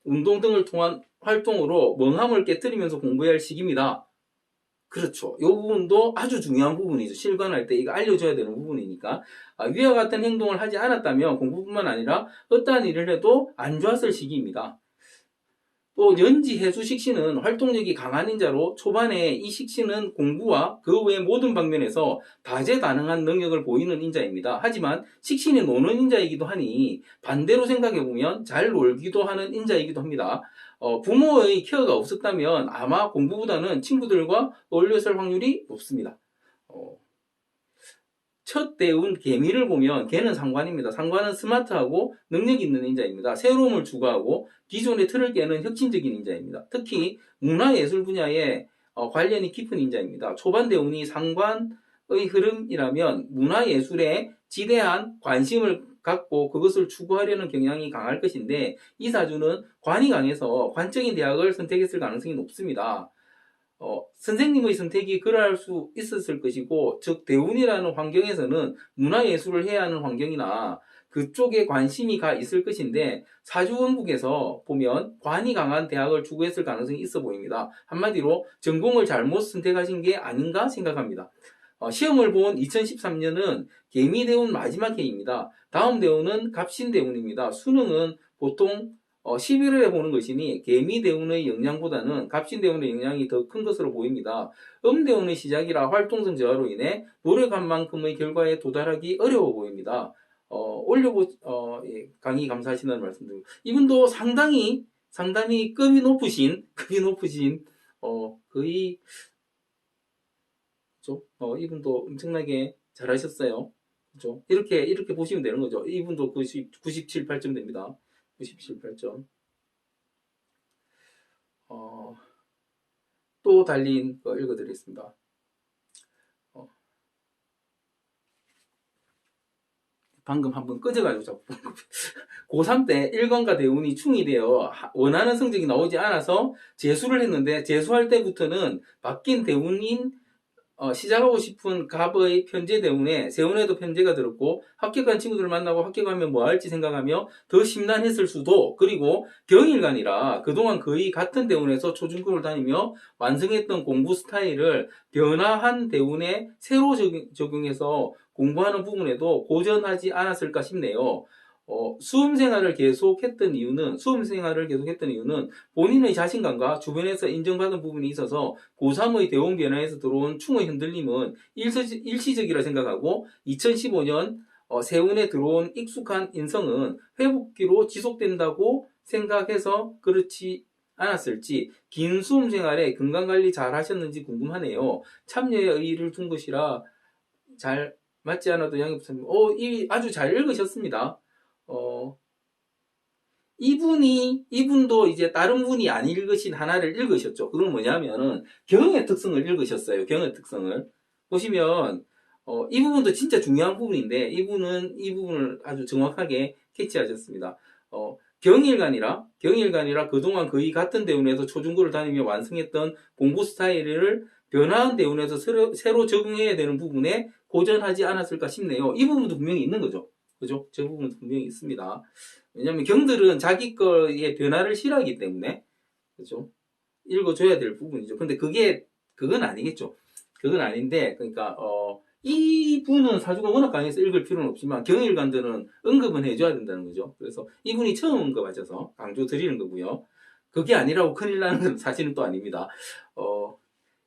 운동 등을 통한 활동으로 멍함을 깨뜨리면서 공부해야 할 시기입니다. 그렇죠. 이 부분도 아주 중요한 부분이죠. 실관할 때 이거 알려줘야 되는 부분이니까. 위와 같은 행동을 하지 않았다면 공부뿐만 아니라 어떠한 일을 해도 안 좋았을 시기입니다. 또 연지 해수 식신은 활동력이 강한 인자로 초반에 이 식신은 공부와 그 외의 모든 방면에서 다재다능한 능력을 보이는 인자입니다. 하지만 식신이 노는 인자이기도 하니 반대로 생각해보면 잘 놀기도 하는 인자이기도 합니다. 부모의 케어가 없었다면 아마 공부보다는 친구들과 어울렸을 확률이 높습니다. 첫 대운 개미를 보면 개는 상관입니다. 상관은 스마트하고 능력 있는 인자입니다. 새로움을 추구하고 기존의 틀을 깨는 혁신적인 인자입니다. 특히 문화예술 분야에 관련이 깊은 인자입니다. 초반 대운이 상관의 흐름이라면 문화예술에 지대한 관심을 갖고 그것을 추구하려는 경향이 강할 것인데 이 사주는 관이 강해서 관적인 대학을 선택했을 가능성이 높습니다. 선생님의 선택이 그러할 수 있었을 것이고, 즉, 대운이라는 환경에서는 문화예술을 해야 하는 환경이나 그쪽에 관심이 가 있을 것인데, 사주원국에서 보면 관이 강한 대학을 추구했을 가능성이 있어 보입니다. 한마디로 전공을 잘못 선택하신 게 아닌가 생각합니다. 시험을 본 2013년은 개미대운 마지막 해입니다. 다음 대운은 갑신대운입니다. 수능은 보통 11월에 보는 것이니 개미대운의 영향보다는 갑신대운의 영향이 더 큰 것으로 보입니다. 음대운의 시작이라 활동성 저하로 인해 노력한 만큼의 결과에 도달하기 어려워 보입니다. 강의 감사하신다는 말씀드리고 이분도 상당히 급이 높으신 거의 그죠? 이분도 엄청나게 잘하셨어요. 그죠? 이렇게 보시면 되는 거죠. 이분도 97, 8점 됩니다. 97, 8점. 또 달린 거 읽어드리겠습니다. 방금 한번 꺼져가지고 자꾸 고3 때 1권과 대운이 충이 되어 원하는 성적이 나오지 않아서 재수를 했는데 재수할 때부터는 바뀐 대운인 시작하고 싶은 갑의 편제 대운에 세운에도 편제가 들었고 합격한 친구들을 만나고 합격하면 뭐 할지 생각하며 더 심란했을 수도 그리고 경일간이라 그동안 거의 같은 대운에서 초중급을 다니며 완성했던 공부 스타일을 변화한 대운에 새로 적용해서 공부하는 부분에도 고전하지 않았을까 싶네요. 수험 생활을 계속했던 이유는 본인의 자신감과 주변에서 인정받은 부분이 있어서 고3의 대운 변화에서 들어온 충의 흔들림은 일시적이라 생각하고 2015년 세운에 들어온 익숙한 인성은 회복기로 지속된다고 생각해서 그렇지 않았을지 긴 수험 생활에 건강관리 잘 하셨는지 궁금하네요. 참여에 의의를 둔 것이라 잘 맞지 않아도 양해 부탁드립니다. 아주 잘 읽으셨습니다. 이분도 이제 다른 분이 안 읽으신 하나를 읽으셨죠. 그건 뭐냐면은 경의 특성을 읽으셨어요. 경의 특성을 보시면 이 부분도 진짜 중요한 부분인데 이 부분을 아주 정확하게 캐치하셨습니다. 경일간이라 그동안 거의 같은 대운에서 초중고를 다니며 완성했던 공부 스타일을 변화한 대운에서 새로 적응해야 되는 부분에 고전하지 않았을까 싶네요. 이 부분도 분명히 있는 거죠. 그죠? 저 부분도 분명히 있습니다. 왜냐면 경들은 자기 거의 변화를 싫어하기 때문에 그죠? 읽어줘야 될 부분이죠. 근데 그건 아니겠죠. 그건 아닌데 그러니까 이분은 사주가 워낙 강해서 읽을 필요는 없지만 경일관들은 언급은 해줘야 된다는 거죠. 그래서 이분이 처음 언급하셔서 강조 드리는 거고요. 그게 아니라고 큰일 나는 건 사실은 또 아닙니다.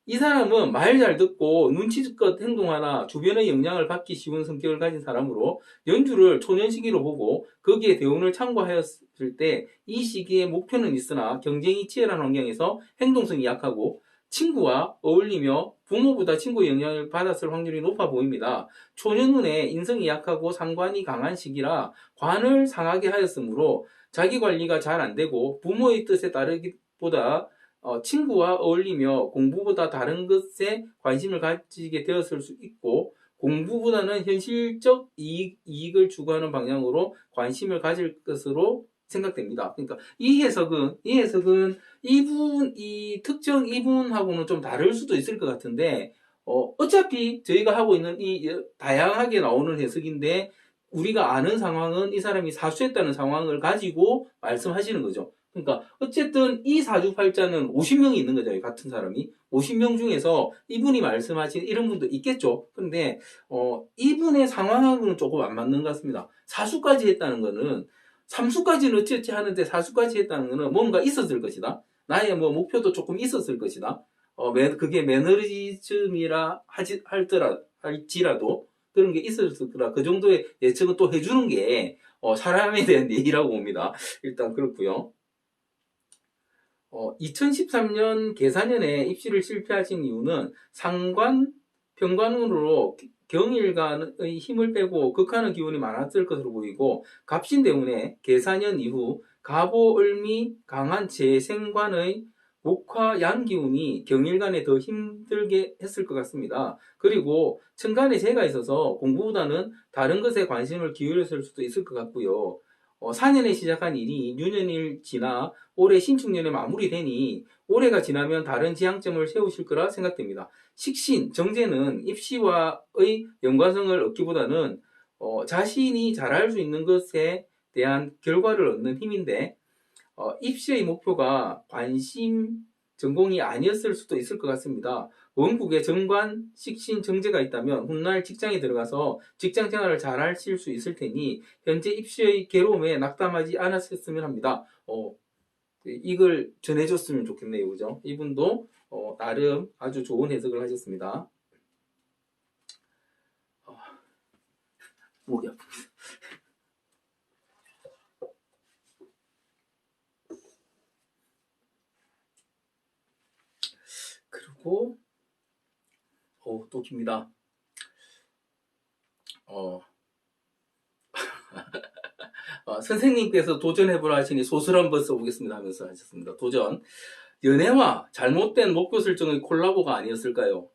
이 사람은 말 잘 듣고 눈치껏 행동하나 주변의 영향을 받기 쉬운 성격을 가진 사람으로 연주를 초년 시기로 보고 거기에 대운을 참고하였을 때 이 시기에 목표는 있으나 경쟁이 치열한 환경에서 행동성이 약하고 친구와 어울리며 부모보다 친구의 영향을 받았을 확률이 높아 보입니다. 초년운에 인성이 약하고 상관이 강한 시기라 관을 상하게 하였으므로 자기 관리가 잘 안되고 부모의 뜻에 따르기보다 친구와 어울리며 공부보다 다른 것에 관심을 가지게 되었을 수 있고 공부보다는 현실적 이익을 추구하는 방향으로 관심을 가질 것으로 생각됩니다. 그러니까 이 해석은 이 특정 이분하고는 좀 다를 수도 있을 것 같은데, 어차피 저희가 하고 있는 이 다양하게 나오는 해석인데, 우리가 아는 상황은 이 사람이 사수했다는 상황을 가지고 말씀하시는 거죠. 그러니까 어쨌든 이 사주팔자는 50명이 있는 거죠. 같은 사람이 50명 중에서 이분이 말씀하신 이런 분도 있겠죠. 근데 이분의 상황하고는 조금 안 맞는 것 같습니다. 사수까지 했다는 거는 삼수까지는 어찌어찌 하는데 사수까지 했다는 거는 뭔가 있었을 것이다. 나의 뭐 목표도 조금 있었을 것이다. 그게 매너리즘이라 할지라도 그런 게 있었을 거라. 그 정도의 예측은 또 해주는 게 사람에 대한 예의라고 봅니다. 일단 그렇고요. 2013년 계사년에 입시를 실패하신 이유는 상관, 병관운으로 경일간의 힘을 빼고 극하는 기운이 많았을 것으로 보이고 갑신 때문에 계사년 이후 갑오, 을미, 강한 재생관의 목화, 양기운이 경일간에 더 힘들게 했을 것 같습니다. 그리고 천간에 재가 있어서 공부보다는 다른 것에 관심을 기울였을 수도 있을 것 같고요. 4년에 시작한 일이 유년일 지나 올해 신축년에 마무리되니 올해가 지나면 다른 지향점을 세우실 거라 생각됩니다. 식신, 정제는 입시와의 연관성을 얻기보다는 자신이 잘할 수 있는 것에 대한 결과를 얻는 힘인데 입시의 목표가 관심 전공이 아니었을 수도 있을 것 같습니다. 원국에 정관, 식신, 정제가 있다면 훗날 직장에 들어가서 직장 생활을 잘 하실 수 있을 테니 현재 입시의 괴로움에 낙담하지 않았으면 합니다. 이걸 전해줬으면 좋겠네요. 그죠? 이분도 나름 아주 좋은 해석을 하셨습니다. 목이 아픕니다. 그리고 또 깁니다. 선생님께서 도전해보라 하시니 소설 한번 써보겠습니다 하면서 하셨습니다. 도전. 연애와 잘못된 목표 설정의 콜라보가 아니었을까요?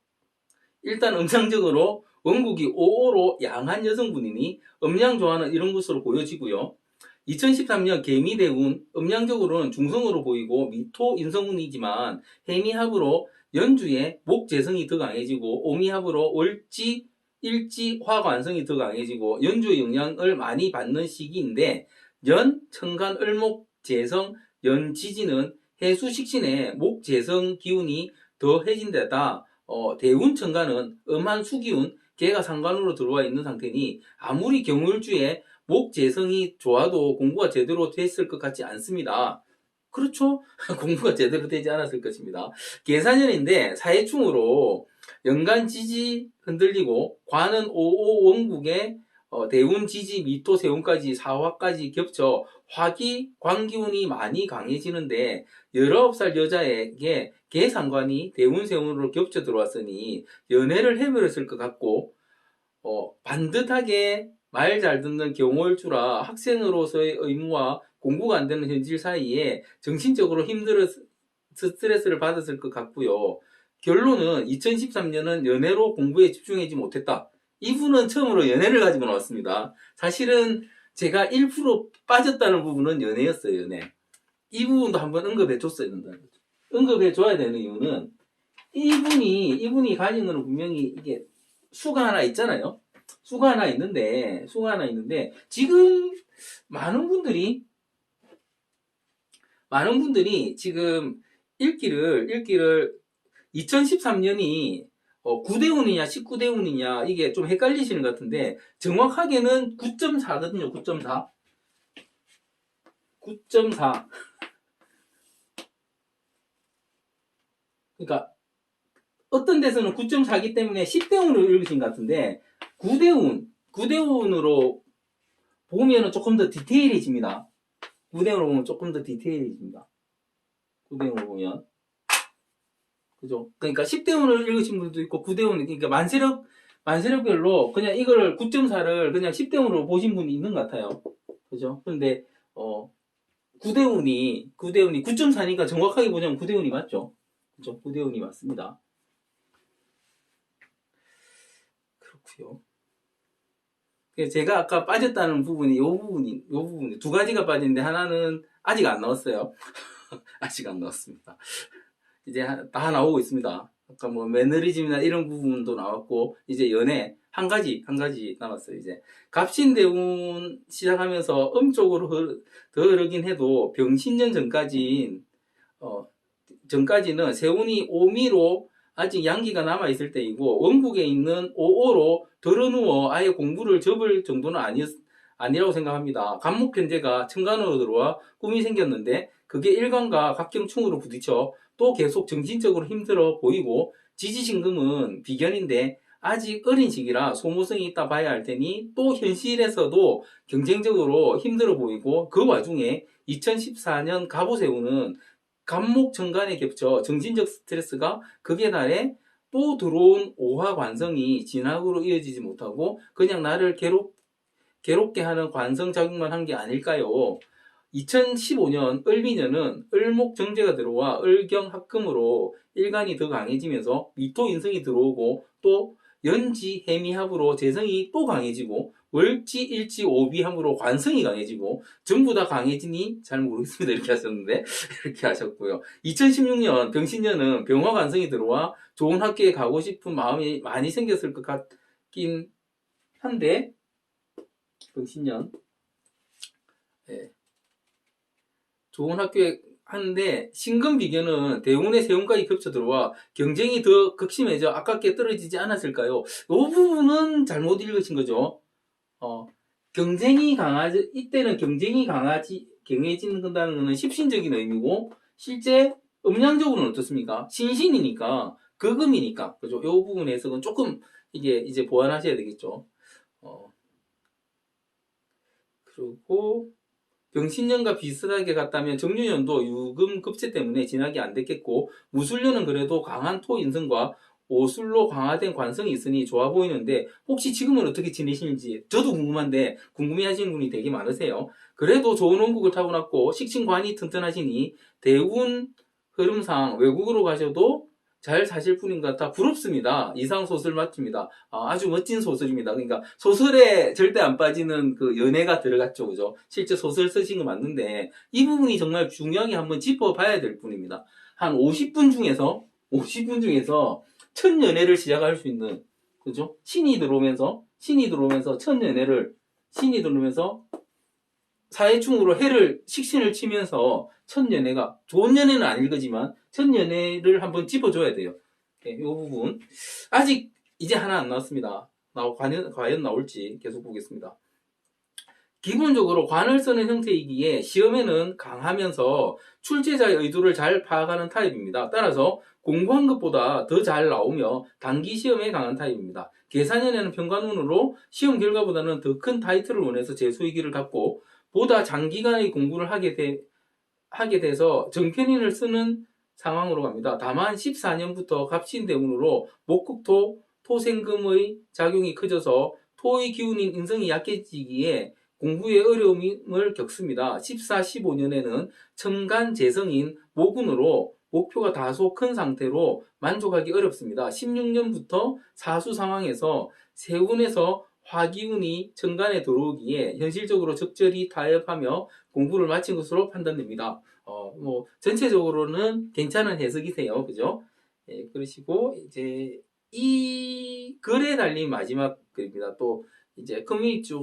일단 음상적으로 원국이 5호로 양한 여성분이니 음양 좋아하는 이런 것으로 보여지고요. 2013년 개미대운 음양적으로는 중성으로 보이고 미토 인성운이지만 해미합으로 연주에 목재성이 더 강해지고 오미합으로 월지 일지 화관성이 더 강해지고 연주의 영향을 많이 받는 시기인데 연, 천간, 을목, 재성, 연지지는 해수식신의 목재성 기운이 더해진 데다 대운 천간은 음한 수기운 개가 상관으로 들어와 있는 상태니 아무리 경울주에 목재성이 좋아도 공부가 제대로 됐을 것 같지 않습니다. 그렇죠? 공부가 제대로 되지 않았을 것입니다. 계사년인데 사해충으로 연간 지지 흔들리고 관은 5호 원국에 대운 지지 미토 세운까지 사화까지 겹쳐 화기 관기운이 많이 강해지는데 19살 여자에게 개상관이 대운 세운으로 겹쳐 들어왔으니 연애를 해버렸을 것 같고 반듯하게 말 잘 듣는 경월주라 학생으로서의 의무와 공부가 안 되는 현실 사이에 정신적으로 힘들어 스트레스를 받았을 것 같고요. 결론은 2013년은 연애로 공부에 집중하지 못했다. 이분은 처음으로 연애를 가지고 나왔습니다. 사실은 제가 1% 빠졌다는 부분은 연애였어요. 연애. 이 부분도 한번 언급해 줬어야 된다는 거죠. 언급해 줘야 되는 이유는 이분이 가진 거는 분명히 이게 수가 하나 있잖아요. 수가 하나 있는데 지금 많은 분들이 지금 읽기를 2013년이 9대운이냐 19대운이냐 이게 좀 헷갈리시는 것 같은데 정확하게는 9.4거든요. 9.4. 그러니까 어떤 데서는 9.4기 때문에 10대운으로 읽으신 것 같은데 9대운으로 보면 조금 더 디테일해집니다. 9대운으로 보면 조금 더 디테일해집니다. 9대운으로 보면 그죠? 그러니까 10대운을 읽으신 분도 있고 9대운, 그러니까 만세력별로 그냥 이걸 9.4를 그냥 10대운으로 보신 분이 있는 것 같아요. 그죠? 근데 9대운이 9.4니까 정확하게 보자면 9대운이 맞죠? 그죠? 9대운이 맞습니다. 그렇고요. 제가 아까 빠졌다는 부분이 요 부분이 두 가지가 빠진데 하나는 아직 안 나왔어요. 아직 안 나왔습니다. 이제 다 나오고 있습니다. 아까 뭐 매너리즘이나 이런 부분도 나왔고 이제 연애 한 가지 남았어요. 이제 갑신대운 시작하면서 음쪽으로 더 흐르긴 해도 병신년 전까지는 세운이 오미로 아직 양기가 남아있을 때이고 원국에 있는 오오로 덜어누워 아예 공부를 접을 정도는 아니라고 생각합니다. 간목현재가 천간으로 들어와 꿈이 생겼는데 그게 일간과 각경충으로 부딪혀 또 계속 정신적으로 힘들어 보이고 지지신금은 비견인데 아직 어린 시기라 소모성이 있다 봐야 할 테니 또 현실에서도 경쟁적으로 힘들어 보이고 그 와중에 2014년 갑오세우는 간목정간에 겹쳐 정신적 스트레스가 극에 달해 또 들어온 오화 관성이 진학으로 이어지지 못하고 그냥 나를 괴롭게 하는 관성작용만 한 게 아닐까요? 2015년 을미년은 을목정제가 들어와 을경합금으로 일간이 더 강해지면서 미토인성이 들어오고 또 연지해미합으로 재성이 또 강해지고 월지일지오비합으로 관성이 강해지고 전부 다 강해지니 잘 모르겠습니다. 이렇게 하셨는데 이렇게 하셨고요. 2016년 병신년은 병화관성이 들어와 좋은 학교에 가고 싶은 마음이 많이 생겼을 것 같긴 한데 병신년 네. 좋은 학교에 하는데 신금비견은 대운의 세운까지 겹쳐 들어와 경쟁이 더 극심해져 아깝게 떨어지지 않았을까요? 이 부분은 잘못 읽으신 거죠. 경쟁이 강하지 이때는 경쟁이 강해진다는 것은 십신적인 의미고 실제 음량적으로는 어떻습니까? 신신이니까 거금이니까 그죠? 이 부분의 해석은 조금 이게 이제 보완하셔야 되겠죠. 그리고 병신년과 비슷하게 갔다면 정유년도 유금급제 때문에 진학이 안 됐겠고 무술년은 그래도 강한 토인성과 오술로 강화된 관성이 있으니 좋아 보이는데 혹시 지금은 어떻게 지내시는지 저도 궁금한데 궁금해하시는 분이 되게 많으세요. 그래도 좋은 원국을 타고났고 식신관이 튼튼하시니 대운 흐름상 외국으로 가셔도 잘 사실 분인 것 같아 부럽습니다. 이상 소설 맞습니다. 아주 멋진 소설입니다. 그러니까 소설에 절대 안 빠지는 그 연애가 들어갔죠, 그죠? 실제 소설 쓰신 거 맞는데 이 부분이 정말 중요하게 한번 짚어봐야 될 뿐입니다. 한 50분 중에서 첫 연애를 시작할 수 있는 그죠? 신이 들어오면서 첫 연애를 신이 들어오면서 사회충으로 식신을 치면서 첫 연애가 좋은 연애는 아닐 거지만 첫 연애를 한번 짚어줘야 돼요. 이 부분 아직 이제 하나 안 나왔습니다. 과연 나올지 계속 보겠습니다. 기본적으로 관을 쓰는 형태이기에 시험에는 강하면서 출제자의 의도를 잘 파악하는 타입입니다. 따라서 공부한 것보다 더 잘 나오며 단기 시험에 강한 타입입니다. 계산연에는 평가눈으로 시험 결과보다는 더 큰 타이틀을 원해서 재수의기를 갖고 보다 장기간의 공부를 하게 돼서 정편인을 쓰는 상황으로 갑니다. 다만 14년부터 갑신대운으로 목국토, 토생금의 작용이 커져서 토의 기운인 인성이 약해지기에 공부에 어려움을 겪습니다. 14, 15년에는 천간 재성인 모군으로 목표가 다소 큰 상태로 만족하기 어렵습니다. 16년부터 사수 상황에서 세운에서 화기운이 천간에 들어오기에 현실적으로 적절히 타협하며 공부를 마친 것으로 판단됩니다. 전체적으로는 괜찮은 해석이세요. 그죠? 예, 그러시고, 이제, 이 글에 달린 마지막 글입니다. 또, 이제, 커뮤니티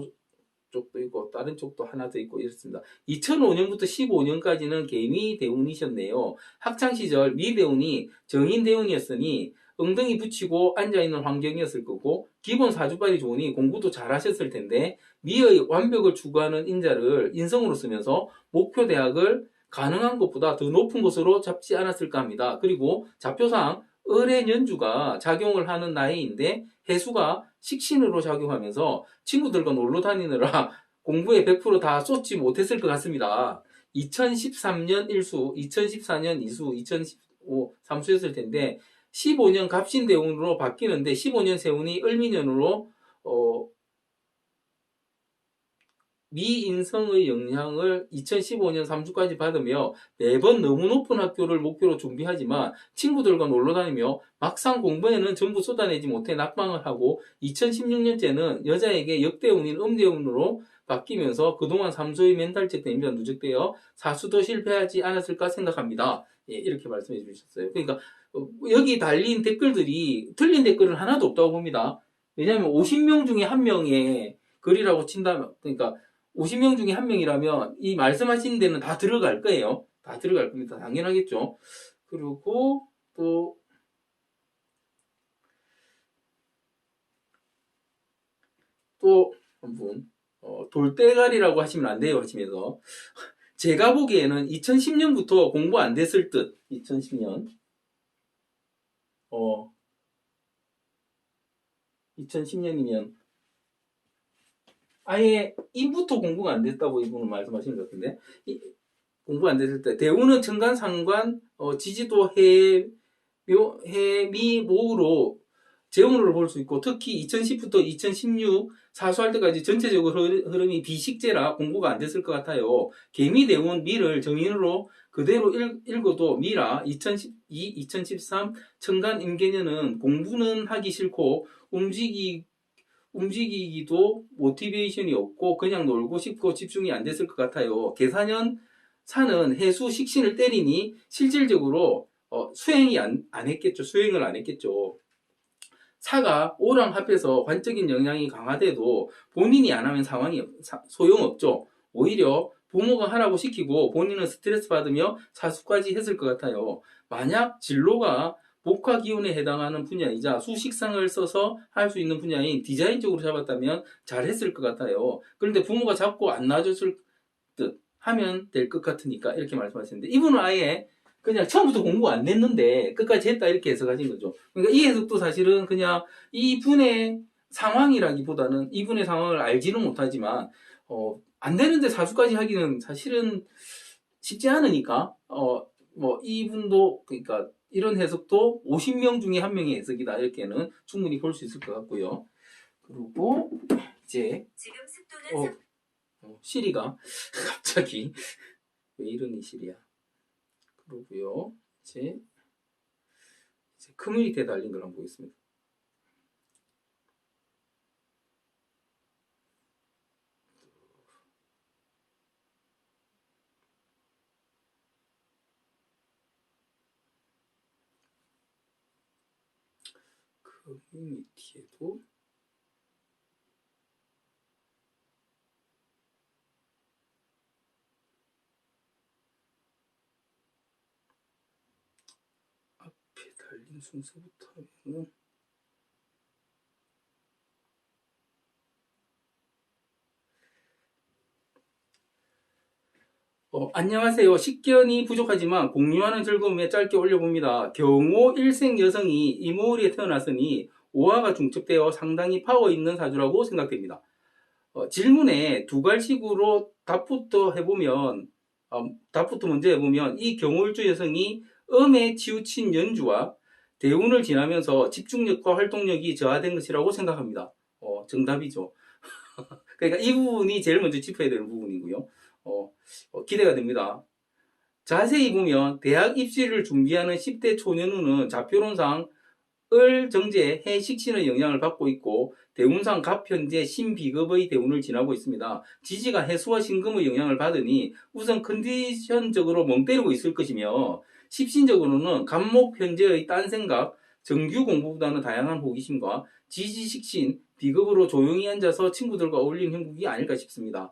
쪽도 있고, 다른 쪽도 하나 더 있고, 이렇습니다. 2005년부터 15년까지는 개미 대운이셨네요. 학창시절 미 대운이 정인 대운이었으니, 엉덩이 붙이고 앉아있는 환경이었을 거고 기본 사주발이 좋으니 공부도 잘하셨을 텐데 미의 완벽을 추구하는 인자를 인성으로 쓰면서 목표 대학을 가능한 것보다 더 높은 곳으로 잡지 않았을까 합니다. 그리고 좌표상 을의 연주가 작용을 하는 나이인데 해수가 식신으로 작용하면서 친구들과 놀러 다니느라 공부에 100%다 쏟지 못했을 것 같습니다. 2013년 1수, 2014년 2수, 2015 3수였을 텐데 15년 갑신대운으로 바뀌는데 15년 세운이 을미년으로 미인성의 영향을 2015년 3주까지 받으며 매번 너무 높은 학교를 목표로 준비하지만 친구들과 놀러 다니며 막상 공부에는 전부 쏟아내지 못해 낙방을 하고 2016년째는 여자에게 역대운인 음대운으로 바뀌면서 그동안 삼소의 멘탈적 데미지가 누적되어 사수도 실패하지 않았을까 생각합니다. 예, 이렇게 말씀해 주셨어요. 그러니까 여기 달린 댓글들이 틀린 댓글은 하나도 없다고 봅니다. 왜냐하면 50명 중에 한 명의 글이라고 친다면, 그러니까 50명 중에 한 명이라면 이 말씀하신 데는 다 들어갈 거예요. 다 들어갈 겁니다. 당연하겠죠. 그리고 또 한 분, 돌대가리라고 하시면 안 돼요 하시면서 제가 보기에는 2010년부터 공부 안 됐을 듯. 2010년 2010년이면 아예 이부터 공부가 안 됐다고 이분은 말씀하시는 것 같은데, 공부 안 됐을 때 대우는 천간 상관 지지도 해미모로 재운으로 볼 수 있고, 특히 2010부터 2016 사수할 때까지 전체적으로 흐름이 비식재라 공부가 안 됐을 것 같아요. 개미대운 미를 정인으로 그대로 읽어도 미라 2012, 2013 천간 임계년은 공부는 하기 싫고 움직이기도 모티베이션이 없고 그냥 놀고 싶고 집중이 안 됐을 것 같아요. 계사년 사는 해수 식신을 때리니 실질적으로 수행을 안 했겠죠. 사가 오랑 합해서 관적인 영향이 강화돼도 본인이 안 하면 상황이 소용없죠. 오히려 부모가 하라고 시키고 본인은 스트레스 받으며 사수까지 했을 것 같아요. 만약 진로가 목화 기운에 해당하는 분야이자 수식상을 써서 할 수 있는 분야인 디자인 쪽으로 잡았다면 잘했을 것 같아요. 그런데 부모가 자꾸 안 놔줬을 듯 하면 될 것 같으니까 이렇게 말씀하셨는데, 이분은 아예 그냥 처음부터 공부 안 냈는데 끝까지 했다 이렇게 해석하신 거죠. 그러니까 이 해석도 사실은 그냥 이분의 상황이라기보다는 이분의 상황을 알지는 못하지만 안 되는데 사수까지 하기는 사실은 쉽지 않으니까 뭐 이분도, 그러니까 이런 해석도 50명 중에 한 명의 해석이다 이렇게는 충분히 볼 수 있을 것 같고요. 그리고 이제 지금 습도는 시리가 갑자기 왜 이러니 시리야. 그러고요. 이제 커뮤니티에 달린 걸 한번 보겠습니다. 커뮤니티에도 앞에 달린 순서부터 하면은 안녕하세요. 식견이 부족하지만 공유하는 즐거움에 짧게 올려봅니다. 경호 일생 여성이 이모리에 태어났으니 오화가 중첩되어 상당히 파워 있는 사주라고 생각됩니다. 질문에 두 갈식으로 답부터 먼저 해보면 이 경호일주 여성이 음에 치우친 연주와 대운을 지나면서 집중력과 활동력이 저하된 것이라고 생각합니다. 정답이죠. 그러니까 이 부분이 제일 먼저 짚어야 되는 부분이고요. 기대가 됩니다. 자세히 보면 대학 입시를 준비하는 10대 초년우는 좌표론상 을 정제 해 식신의 영향을 받고 있고 대운상 갑현재 신비급의 대운을 지나고 있습니다. 지지가 해수와 신금의 영향을 받으니 우선 컨디션적으로 멍 때리고 있을 것이며, 십신적으로는 갑목 현재의 딴 생각, 정규 공부보다는 다양한 호기심과 지지 식신, 비급으로 조용히 앉아서 친구들과 어울리는 형국이 아닐까 싶습니다.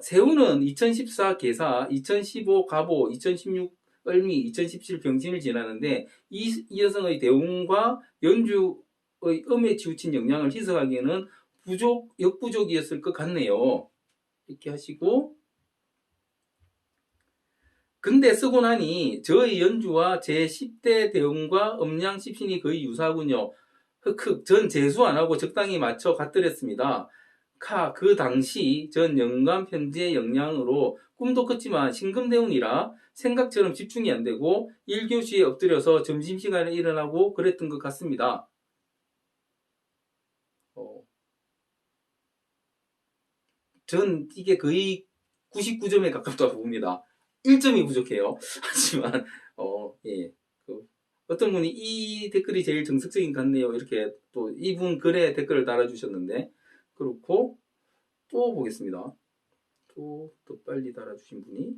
세운은 2014 계사, 2015 갑오, 2016 을미, 2017 병신을 지나는데 이 여성의 대운과 연주의 음에 치우친 영향을 희석하기에는 역부족이었을 것 같네요. 이렇게 하시고, 근데 쓰고 나니 저의 연주와 제 10대 대운과 음양 십신이 거의 유사하군요. 흑흑, 전 재수 안 하고 적당히 맞춰 갖더랬습니다. 그 당시 전 영감 편지의 영향으로 꿈도 컸지만 신금대운이라 생각처럼 집중이 안 되고 1교시에 엎드려서 점심시간에 일어나고 그랬던 것 같습니다. 전 이게 거의 99점에 가깝다고 봅니다. 1점이 부족해요. 하지만 예. 어떤 분이 이 댓글이 제일 정석적인 것 같네요. 이렇게 또 이분 글에 댓글을 달아주셨는데 그렇고 또 보겠습니다. 또 빨리 달아주신 분이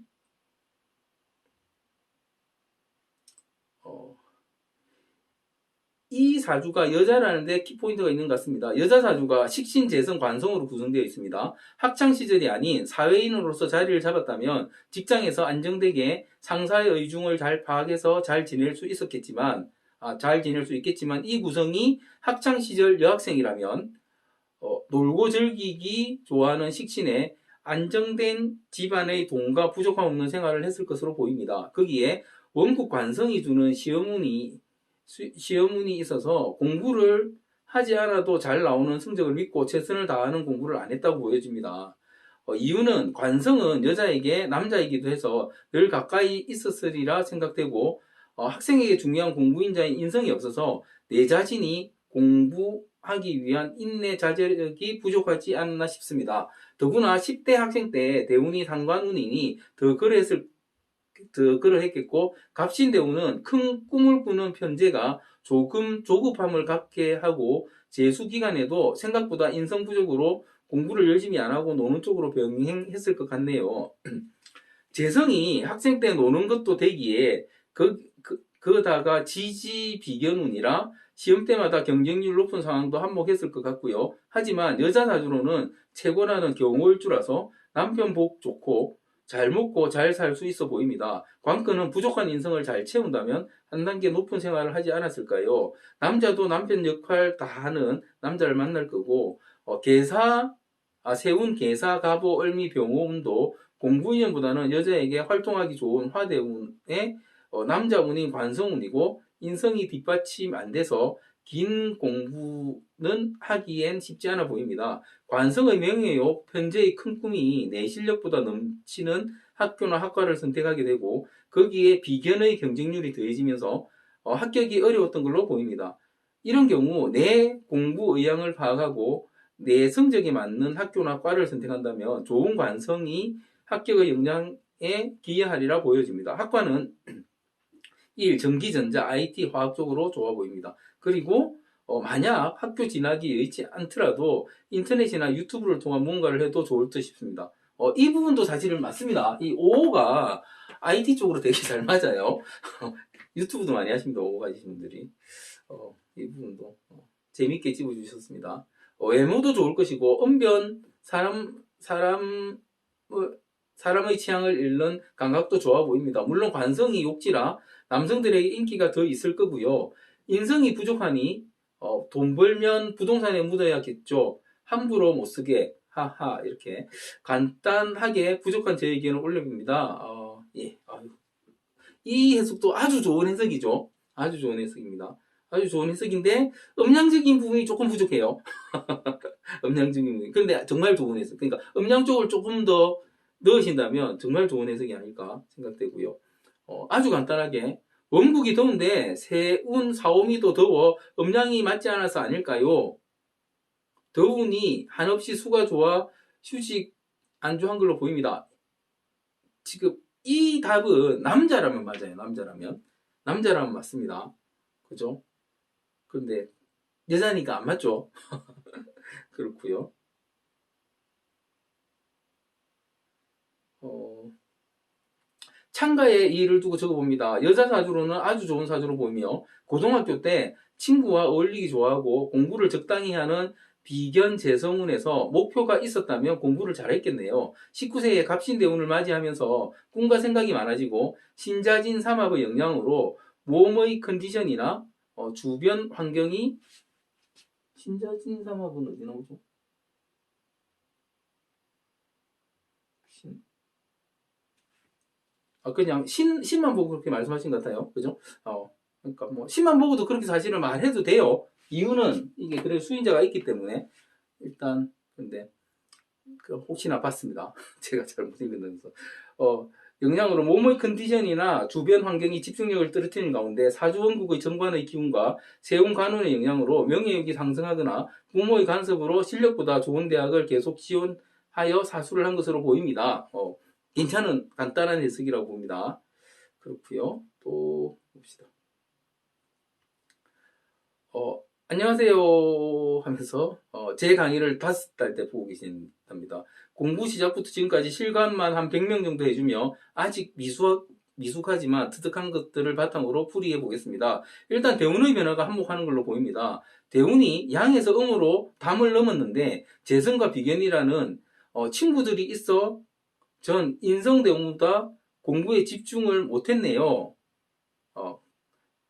이 사주가 여자라는데 키포인트가 있는 것 같습니다. 여자 사주가 식신, 재성, 관성으로 구성되어 있습니다. 학창시절이 아닌 사회인으로서 자리를 잡았다면 직장에서 안정되게 상사의 의중을 잘 파악해서 잘 지낼 수 있겠지만 이 구성이 학창시절 여학생이라면 놀고 즐기기 좋아하는 식신에 안정된 집안의 돈과 부족함 없는 생활을 했을 것으로 보입니다. 거기에 원국 관성이 주는 시험운이 있어서 공부를 하지 않아도 잘 나오는 성적을 믿고 최선을 다하는 공부를 안 했다고 보여집니다. 이유는 관성은 여자에게 남자이기도 해서 늘 가까이 있었으리라 생각되고 학생에게 중요한 공부인자인 인성이 없어서 내 자신이 공부하기 위한 인내 자제력이 부족하지 않나 싶습니다. 더구나 10대 학생 때 대운이 상관운이니 더 그러했겠고 갑신대운은 큰 꿈을 꾸는 편제가 조금 조급함을 갖게 하고 재수기간에도 생각보다 인성 부족으로 공부를 열심히 안 하고 노는 쪽으로 병행했을 것 같네요. 재성이 학생 때 노는 것도 되기에 그다가 지지비견운이라 시험 때마다 경쟁률 높은 상황도 한몫했을 것 같고요. 하지만 여자 사주로는 최고라는 경호일주라서 남편 복 좋고 잘 먹고 잘 살 수 있어 보입니다. 관건은 부족한 인성을 잘 채운다면 한 단계 높은 생활을 하지 않았을까요? 남자도 남편 역할 다 하는 남자를 만날 거고 세운 계사, 갑오, 을미, 병호운도 공부인연보다는 여자에게 활동하기 좋은 화대운의 남자운인 관성운이고 인성이 뒷받침 안 돼서 긴 공부는 하기엔 쉽지 않아 보입니다. 관성의 명예요, 편제의 큰 꿈이 내 실력보다 넘치는 학교나 학과를 선택하게 되고 거기에 비견의 경쟁률이 더해지면서 합격이 어려웠던 걸로 보입니다. 이런 경우 내 공부 의향을 파악하고 내 성적에 맞는 학교나 과를 선택한다면 좋은 관성이 합격의 역량에 기여하리라 보여집니다. 학과는 1. 전기전자, IT, 화학 쪽으로 좋아 보입니다. 그리고 만약 학교 진학이 여의치 않더라도 인터넷이나 유튜브를 통한 뭔가를 해도 좋을 듯 싶습니다. 이 부분도 사실은 맞습니다. 이 5호가 IT 쪽으로 되게 잘 맞아요. 유튜브도 많이 하십니다. 5호 가지신 분들이. 이 부분도 재밌게 집어주셨습니다. 외모도 좋을 것이고 언변, 사람의 취향을 읽는 감각도 좋아 보입니다. 물론 관성이 욕지라 남성들에게 인기가 더 있을 거고요. 인성이 부족하니 돈 벌면 부동산에 묻어야겠죠. 함부로 못 쓰게 하하 이렇게 간단하게 부족한 제 의견을 올려봅니다. 예, 이 해석도 아주 좋은 해석이죠. 아주 좋은 해석입니다. 아주 좋은 해석인데 음양적인 부분이 조금 부족해요. 음양적인 부분. 근데 정말 좋은 해석. 그러니까 음양 쪽을 조금 더 넣으신다면 정말 좋은 해석이 아닐까 생각되고요. 아주 간단하게 원국이 더운데 세운 사오미도 더워 음양이 맞지 않아서 아닐까요? 더우니 한없이 수가 좋아 휴식 안주한 걸로 보입니다. 지금 이 답은 남자라면 맞아요. 남자라면 맞습니다. 그죠? 그런데 여자니까 안 맞죠? 그렇고요. 창가에 이를 두고 적어봅니다. 여자 사주로는 아주 좋은 사주로 보이며 고등학교 때 친구와 어울리기 좋아하고 공부를 적당히 하는 비견 재성운에서 목표가 있었다면 공부를 잘했겠네요. 19세에 갑신대운을 맞이하면서 꿈과 생각이 많아지고 신자진 삼합의 영향으로 몸의 컨디션이나 주변 환경이 신자진 삼합은 어디 나오죠? 그냥 신만 보고 그렇게 말씀하신 것 같아요. 그죠? 그러니까 뭐 신만 보고도 그렇게 사실을 말해도 돼요. 이유는 이게 그래 수인자가 있기 때문에 일단 근데 혹시나 봤습니다. 제가 잘못 읽으면서. 영향으로 몸의 컨디션이나 주변 환경이 집중력을 떨어뜨리는 가운데 사주 원국의 정관의 기운과 세운 관운의 영향으로 명예욕이 상승하거나 부모의 간섭으로 실력보다 좋은 대학을 계속 지원하여 사수를 한 것으로 보입니다. 괜찮은 간단한 해석이라고 봅니다. 그렇고요. 또 봅시다. 안녕하세요 하면서 제 강의를 5달 때 보고 계신답니다. 공부 시작부터 지금까지 실감만 한 100명 정도 해주며 아직 미숙하지만 터득한 것들을 바탕으로 풀이해 보겠습니다. 일단 대운의 변화가 한몫하는 걸로 보입니다. 대운이 양에서 음으로 담을 넘었는데 재성과 비견이라는 친구들이 있어 전 인성대운보다 공부에 집중을 못했네요.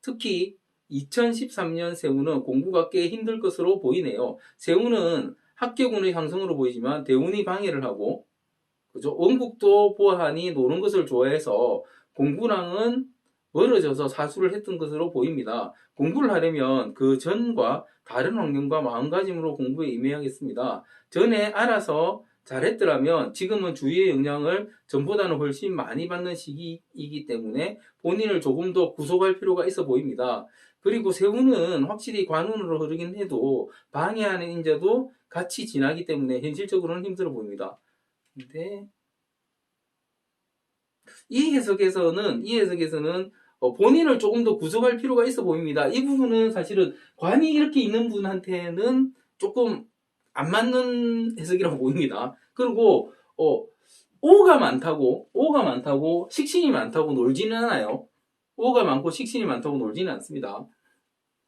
특히 2013년 세운은 공부가 꽤 힘들 것으로 보이네요. 세운은 합격운의 상승으로 보이지만 대운이 방해를 하고, 그죠? 원국도 보아하니 노는 것을 좋아해서 공부랑은 멀어져서 사수를 했던 것으로 보입니다. 공부를 하려면 그 전과 다른 환경과 마음가짐으로 공부에 임해야겠습니다. 전에 알아서 잘했더라면 지금은 주위의 영향을 전보다는 훨씬 많이 받는 시기이기 때문에 본인을 조금 더 구속할 필요가 있어 보입니다. 그리고 세운은 확실히 관운으로 흐르긴 해도 방해하는 인자도 같이 지나기 때문에 현실적으로는 힘들어 보입니다. 근데 이 해석에서는 본인을 조금 더 구속할 필요가 있어 보입니다. 이 부분은 사실은 관이 이렇게 있는 분한테는 조금 안 맞는 해석이라고 보입니다. 그리고 오가 많다고 식신이 많다고 놀지는 않아요. 오가 많고 식신이 많다고 놀지는 않습니다.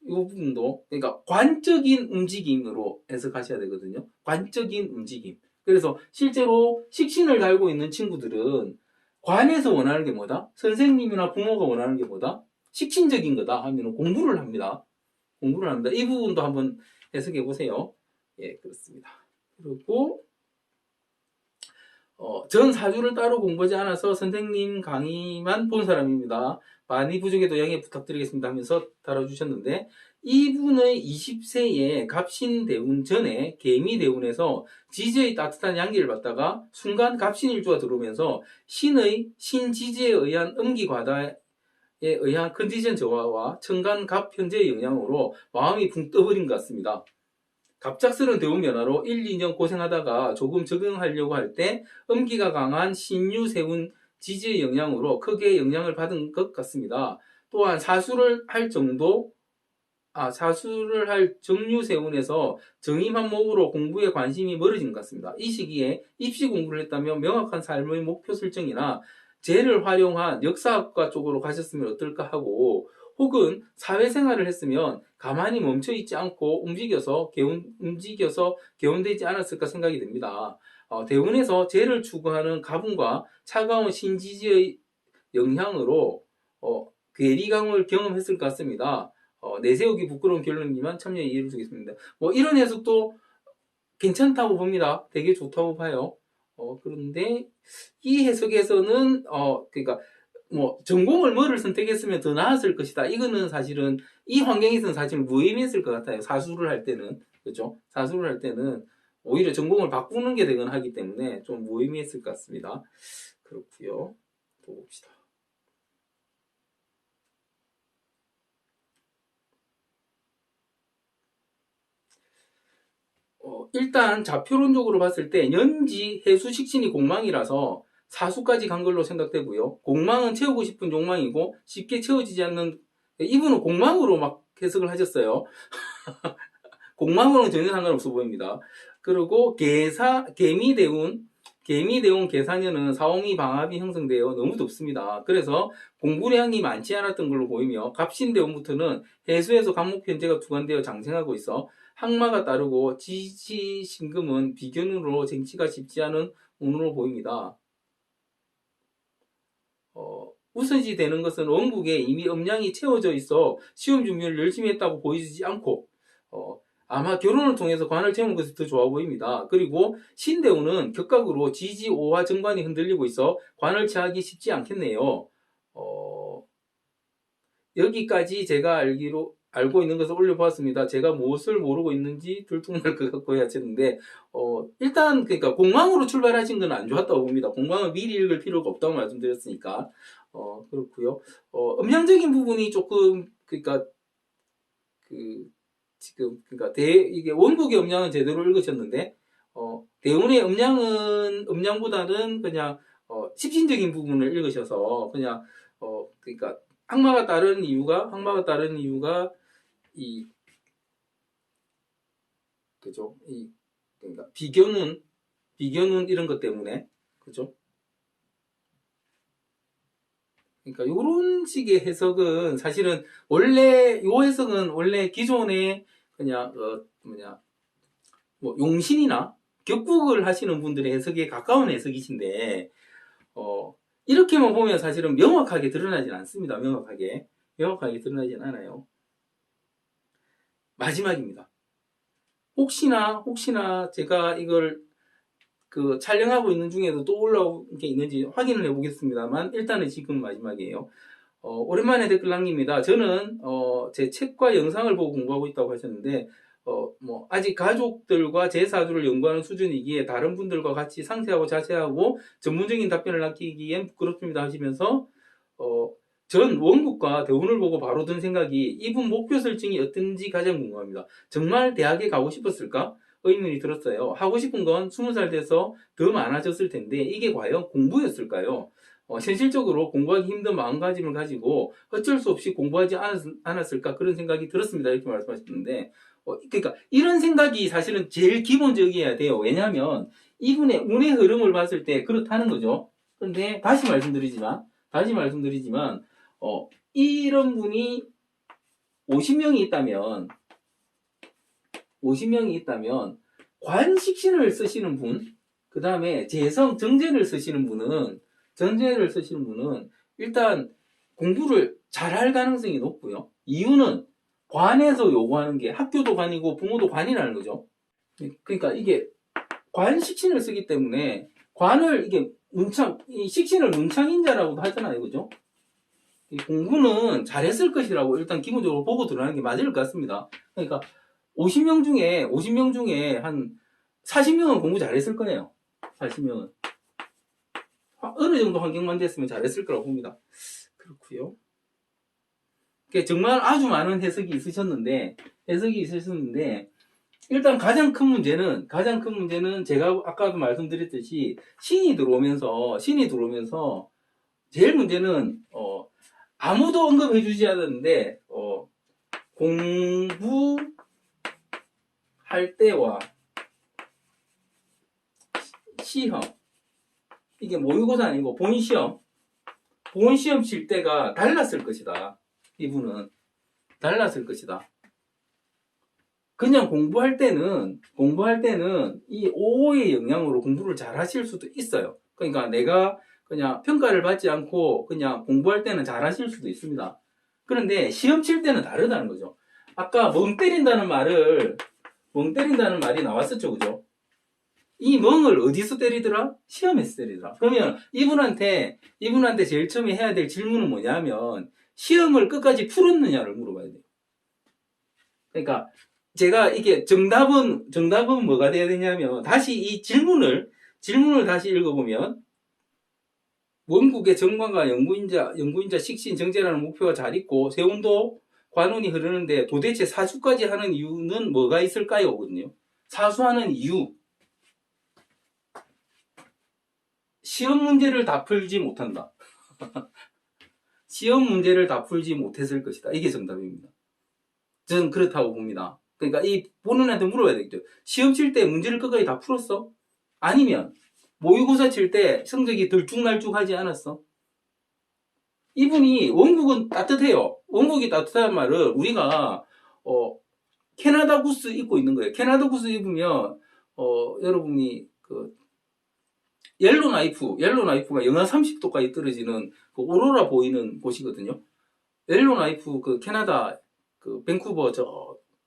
이 부분도 그러니까 관적인 움직임으로 해석하셔야 되거든요. 관적인 움직임. 그래서 실제로 식신을 달고 있는 친구들은 관에서 원하는 게 뭐다? 선생님이나 부모가 원하는 게 뭐다? 식신적인 거다 하면 공부를 합니다. 공부를 합니다. 이 부분도 한번 해석해 보세요. 예, 그렇습니다. 그리고 전 사주를 따로 공부하지 않아서 선생님 강의만 본 사람입니다. 많이 부족해도 양해 부탁드리겠습니다 하면서 달아주셨는데, 이분의 20세에 갑신대운 전에 개미대운에서 지지의 따뜻한 양기를 받다가 순간 갑신일주가 들어오면서 신지지에 의한 음기과다에 의한 컨디션 저하와 천간갑 현재의 영향으로 마음이 붕 떠버린 것 같습니다. 갑작스러운 대운 변화로 1, 2년 고생하다가 조금 적응하려고 할 때 음기가 강한 신유세운 지지의 영향으로 크게 영향을 받은 것 같습니다. 또한 사수를 할 정유세운에서 정임한목으로 공부에 관심이 멀어진 것 같습니다. 이 시기에 입시 공부를 했다면 명확한 삶의 목표 설정이나 재를 활용한 역사학과 쪽으로 가셨으면 어떨까 하고, 혹은 사회생활을 했으면 가만히 멈춰있지 않고 움직여서 개운되지 않았을까 생각이 됩니다. 대운에서 재를 추구하는 가분과 차가운 신지지의 영향으로 괴리감을 경험했을 것 같습니다. 내세우기 부끄러운 결론이지만 참여에 이해를 주겠습니다. 이런 해석도 괜찮다고 봅니다. 되게 좋다고 봐요. 그런데 이 해석에서는 그러니까 전공을 뭐를 선택했으면 더 나았을 것이다. 이거는 사실은 이 환경에서는 사실 무의미했을 것 같아요. 사수를 할 때는, 그렇죠? 사수를 할 때는 오히려 전공을 바꾸는 게 되거나 하기 때문에 좀 무의미했을 것 같습니다. 그렇고요. 또 봅시다. 일단 좌표론적으로 봤을 때 연지, 해수, 식신이 공망이라서 사수까지 간 걸로 생각되고요. 공망은 채우고 싶은 욕망이고 쉽게 채워지지 않는, 이분은 공망으로 막 해석을 하셨어요. 공망으로는 전혀 상관없어 보입니다. 그리고 개미대운 계산년은 사오미 방압이 형성되어 너무 덥습니다. 그래서 공부량이 많지 않았던 걸로 보이며, 갑신대운부터는 해수에서 간목편제가 두관되어 장생하고 있어 항마가 따르고 지지신금은 비견으로 쟁취가 쉽지 않은 운으로 보입니다. 우선시 되는 것은 원국에 이미 음량이 채워져 있어 시험 준비를 열심히 했다고 보이지 않고, 아마 결혼을 통해서 관을 채우는 것이 더 좋아 보입니다. 그리고 신대운은 격각으로 지지, 오화 정관이 흔들리고 있어 관을 채하기 쉽지 않겠네요. 여기까지 제가 알기로 알고 있는 것을 올려보았습니다. 제가 무엇을 모르고 있는지 들통날 것 같고 하셨는데, 일단, 그러니까 공강으로 출발하신 건 안 좋았다고 봅니다. 공강은 미리 읽을 필요가 없다고 말씀드렸으니까. 그렇고요. 음향적인 부분이 조금, 그러니까, 지금, 그러니까, 이게 원국의 음량은 제대로 읽으셨는데, 대운의 음량보다는 그냥, 십신적인 부분을 읽으셔서, 그냥, 그러니까, 항마가 따르는 이유가, 이, 그죠? 그러니까, 비견운 이런 것 때문에, 그죠? 그러니까, 요런 식의 해석은 사실은, 요 해석은 원래 기존에, 그냥, 뭐, 용신이나 격국을 하시는 분들의 해석에 가까운 해석이신데, 이렇게만 보면 사실은 명확하게 드러나진 않습니다. 명확하게 드러나진 않아요. 마지막입니다. 혹시나 제가 이걸 촬영하고 있는 중에도 또 올라온 게 있는지 확인을 해보겠습니다만, 일단은 지금 마지막이에요. 오랜만에 댓글 남깁니다. 저는, 제 책과 영상을 보고 공부하고 있다고 하셨는데, 아직 가족들과 제 사주를 연구하는 수준이기에 다른 분들과 같이 상세하고 자세하고 전문적인 답변을 남기기엔 부끄럽습니다 하시면서, 전 원국과 대운을 보고 바로 든 생각이 이분 목표 설정이 어떤지 가장 궁금합니다. 정말 대학에 가고 싶었을까? 의문이 들었어요. 하고 싶은 건 20살 돼서 더 많아졌을 텐데 이게 과연 공부였을까요? 현실적으로 공부하기 힘든 마음가짐을 가지고 어쩔 수 없이 공부하지 않았을까 그런 생각이 들었습니다. 이렇게 말씀하셨는데, 그러니까 이런 생각이 사실은 제일 기본적이어야 돼요. 왜냐하면 이분의 운의 흐름을 봤을 때 그렇다는 거죠. 그런데 다시 말씀드리지만 이런 분이 50명이 있다면 관식신을 쓰시는 분, 그 다음에 재성 정제를 쓰시는 분은 일단 공부를 잘할 가능성이 높고요. 이유는 관에서 요구하는 게 학교도 관이고 부모도 관이라는 거죠. 그러니까 이게 관식신을 쓰기 때문에 관을 이게 이 식신을 문창인자라고도 하잖아요. 그죠? 공부는 잘했을 것이라고 일단 기본적으로 보고 들어가는 게 맞을 것 같습니다. 그러니까 50명 중에 한 40명은 공부 잘했을 거예요. 40명은. 어느 정도 환경만 됐으면 잘했을 거라고 봅니다. 그렇고요. 정말 아주 많은 해석이 있으셨는데 일단 가장 큰 문제는 제가 아까도 말씀드렸듯이 신이 들어오면서 제일 문제는 아무도 언급해주지 않았는데 공부할 때와 시험, 이게 모의고사 아니고 본 시험 칠 때가 달랐을 것이다. 이분은 달랐을 것이다. 그냥 공부할 때는 이 5의 영향으로 공부를 잘 하실 수도 있어요. 그러니까 내가 그냥 평가를 받지 않고 그냥 공부할 때는 잘 하실 수도 있습니다. 그런데 시험 칠 때는 다르다는 거죠. 아까 멍 때린다는 말이 나왔었죠. 그죠? 이 멍을 어디서 때리더라? 시험에서 때리더라. 그러면 이분한테 제일 처음에 해야 될 질문은 뭐냐면 시험을 끝까지 풀었느냐를 물어봐야 돼요. 그러니까 제가 이게 정답은 뭐가 돼야 되냐면 다시 이 질문을 다시 읽어보면 원국의 정관과 영구인자 식신 정제라는 목표가 잘 있고 세운도 관운이 흐르는데 도대체 사주까지 하는 이유는 뭐가 있을까요? 거든요. 사수하는 이유. 시험 문제를 다 풀지 못한다. 시험 문제를 다 풀지 못했을 것이다. 이게 정답입니다. 저는 그렇다고 봅니다. 그러니까 이 본인한테 물어봐야 되겠죠. 시험 칠 때 문제를 끝까지 다 풀었어? 아니면 모의고사 칠 때 성적이 들쭉날쭉하지 않았어? 이분이 원국은 따뜻해요. 원국이 따뜻한 말을 우리가 캐나다 구스 입고 있는 거예요. 캐나다 구스 입으면 여러분이 옐로 나이프가 영하 30도까지 떨어지는 오로라 보이는 곳이거든요. 옐로 나이프 캐나다 밴쿠버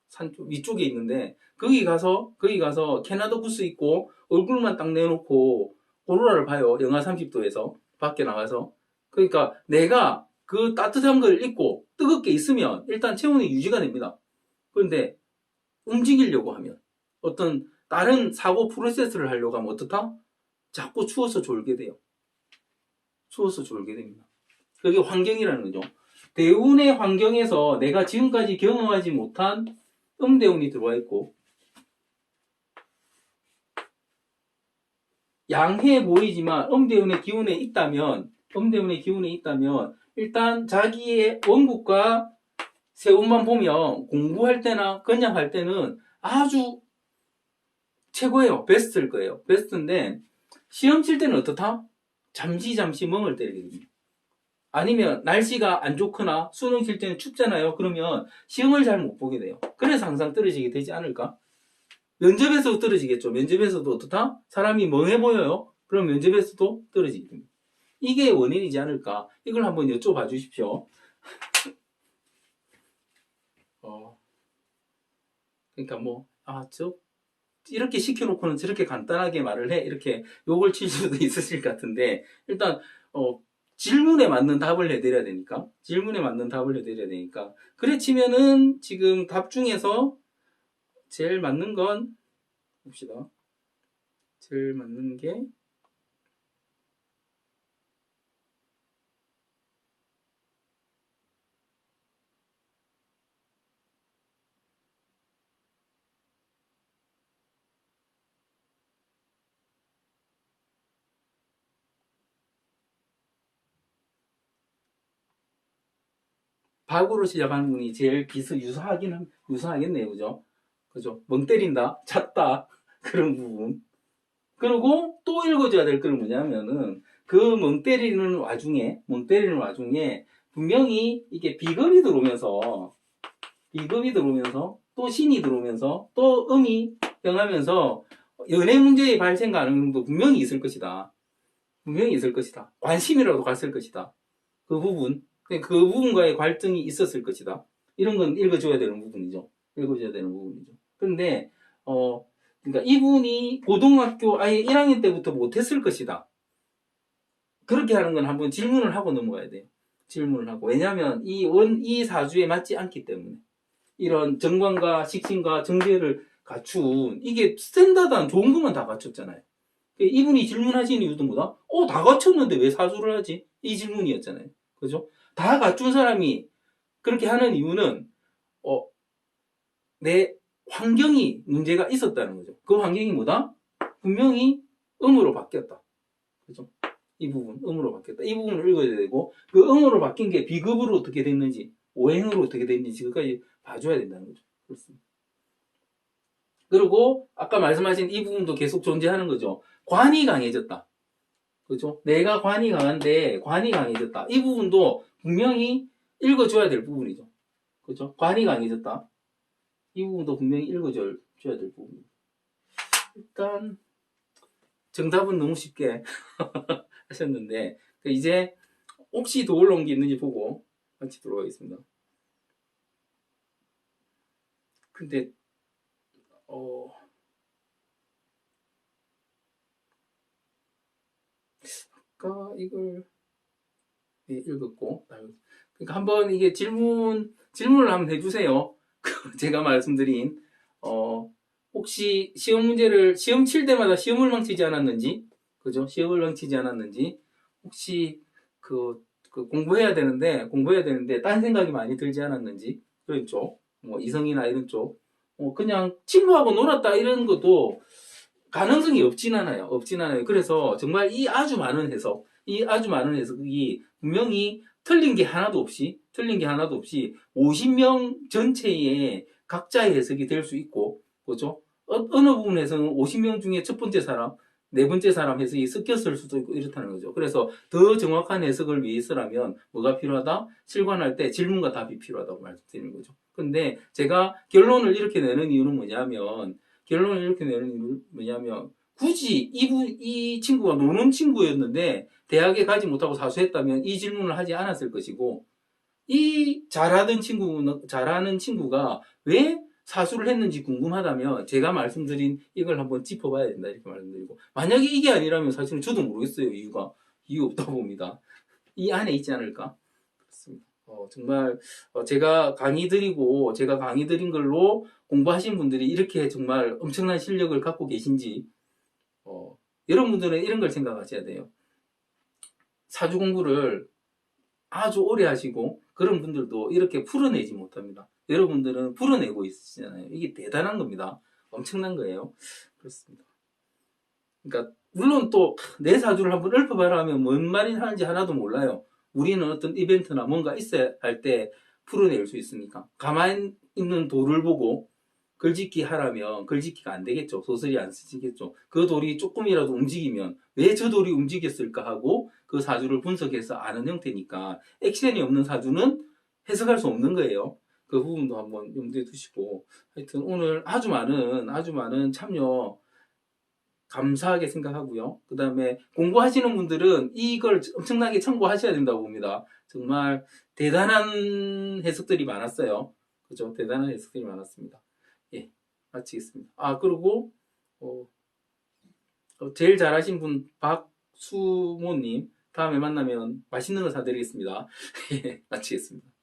산 위쪽에 있는데 거기 가서 캐나다 구스 입고 얼굴만 딱 내놓고 오로라를 봐요. 영하 30도에서 밖에 나가서. 그러니까 내가 그 따뜻한 걸 입고 뜨겁게 있으면 일단 체온이 유지가 됩니다. 그런데 움직이려고 하면 어떤 다른 사고 프로세스를 하려고 하면 어떻다? 자꾸 추워서 졸게 돼요. 추워서 졸게 됩니다. 그게 환경이라는 거죠. 대운의 환경에서 내가 지금까지 경험하지 못한 음대운이 들어와 있고 양해 보이지만 음대운의 기운에 있다면 일단 자기의 원국과 세운만 보면 공부할 때나 그냥 할 때는 아주 최고예요. 베스트일 거예요. 베스트인데 시험 칠 때는 어떻다? 잠시 멍을 때리게 됩니다. 아니면 날씨가 안 좋거나 수능 칠 때는 춥잖아요. 그러면 시험을 잘 못 보게 돼요. 그래서 항상 떨어지게 되지 않을까? 면접에서도 떨어지겠죠. 면접에서도 어떻다? 사람이 멍해 보여요. 그럼 면접에서도 떨어지게 됩니다. 이게 원인이지 않을까? 이걸 한번 여쭤봐 주십시오. 그러니까 이렇게 시켜놓고는 저렇게 간단하게 말을 해. 이렇게 욕을 칠 수도 있으실 것 같은데, 일단, 질문에 맞는 답을 해드려야 되니까. 그래 치면은 지금 답 중에서 제일 맞는 건, 봅시다. 제일 맞는 게, 박으로 시작하는 분이 제일 유사하겠네요. 그죠? 멍 때린다, 잤다, 그런 부분. 그리고 또 읽어줘야 될 건 뭐냐면은, 그 멍 때리는 와중에, 분명히 이게 비겁이 들어오면서, 또 신이 들어오면서, 또 음이 병하면서, 연애 문제의 발생 가능성도 분명히 있을 것이다. 관심이라도 갔을 것이다. 그 부분과의 갈등이 있었을 것이다. 이런 건 읽어줘야 되는 부분이죠. 그런데, 그러니까 이분이 고등학교 아예 1학년 때부터 못했을 것이다. 그렇게 하는 건 한번 질문을 하고 넘어가야 돼요. 왜냐하면 이 사주에 맞지 않기 때문에. 이런 정관과 식신과 정제를 갖춘, 이게 스탠다드한 좋은 것만 다 갖췄잖아요. 이분이 질문하신 이유도 뭐다? 다 갖췄는데 왜 사주를 하지? 이 질문이었잖아요. 그죠? 다 갖춘 사람이 그렇게 하는 이유는, 내 환경이 문제가 있었다는 거죠. 그 환경이 뭐다? 분명히 음으로 바뀌었다. 그죠? 이 부분, 음으로 바뀌었다. 이 부분을 읽어야 되고, 그 음으로 바뀐 게 비급으로 어떻게 됐는지, 오행으로 어떻게 됐는지, 그것까지 봐줘야 된다는 거죠. 그렇습니다. 그리고, 아까 말씀하신 이 부분도 계속 존재하는 거죠. 관이 강해졌다. 그죠? 내가 관이 강한데, 관이 강해졌다. 이 부분도 분명히 읽어줘야 될 부분이죠. 그죠? 관이 강해졌다. 이 부분도 분명히 읽어줘야 될 부분입니다. 일단, 정답은 너무 쉽게 하셨는데, 이제 혹시 더 올라온 게 있는지 보고 같이 들어가겠습니다. 근데, 아까 이걸 읽었고, 그러니까 한번 이게 질문을 한번 해주세요. 제가 말씀드린, 혹시 시험 칠 때마다 시험을 망치지 않았는지, 그죠? 혹시 공부해야 되는데, 딴 생각이 많이 들지 않았는지, 그런 쪽, 이성이나 이런 쪽, 그냥 친구하고 놀았다 이런 것도 가능성이 없진 않아요. 그래서 정말 이 아주 많은 해석이 분명히 틀린 게 하나도 없이 50명 전체의 각자의 해석이 될 수 있고, 그죠? 어느 부분에서는 50명 중에 첫 번째 사람, 네 번째 사람 해석이 섞였을 수도 있고 이렇다는 거죠. 그래서 더 정확한 해석을 위해서라면 뭐가 필요하다? 실관할 때 질문과 답이 필요하다고 말씀드리는 거죠. 근데 제가 결론을 이렇게 내는 이유는 뭐냐면 굳이 이 친구가 노는 친구였는데 대학에 가지 못하고 사수했다면 이 질문을 하지 않았을 것이고, 이 잘하는 친구가 왜 사수를 했는지 궁금하다면 제가 말씀드린 이걸 한번 짚어봐야 된다 이렇게 말씀드리고, 만약에 이게 아니라면 사실은 저도 모르겠어요. 이유 없다고 봅니다. 이 안에 있지 않을까? 그렇습니다. 정말 제가 강의 드린 걸로 공부하신 분들이 이렇게 정말 엄청난 실력을 갖고 계신지 여러분들은 이런 걸 생각하셔야 돼요. 사주 공부를 아주 오래 하시고 그런 분들도 이렇게 풀어내지 못합니다. 여러분들은 풀어내고 있으시잖아요. 이게 대단한 겁니다. 엄청난 거예요. 그렇습니다. 그러니까 물론 또 내 사주를 한번 읊어봐라 하면 뭔 말이 하는지 하나도 몰라요. 우리는 어떤 이벤트나 뭔가 있어야 할 때 풀어낼 수 있으니까. 가만히 있는 돌을 보고 글짓기 하라면 글짓기가 안 되겠죠. 소설이 안 쓰시겠죠. 그 돌이 조금이라도 움직이면 왜 저 돌이 움직였을까 하고 그 사주를 분석해서 아는 형태니까 액션이 없는 사주는 해석할 수 없는 거예요. 그 부분도 한번 염두에 두시고 하여튼 오늘 아주 많은 참여 감사하게 생각하고요. 그 다음에 공부하시는 분들은 이걸 엄청나게 참고하셔야 된다고 봅니다. 정말 대단한 해석들이 많았어요. 그죠? 대단한 해석들이 많았습니다. 예, 마치겠습니다. 그리고, 제일 잘하신 분, 박수모님, 다음에 만나면 맛있는 거 사드리겠습니다. 예, 마치겠습니다.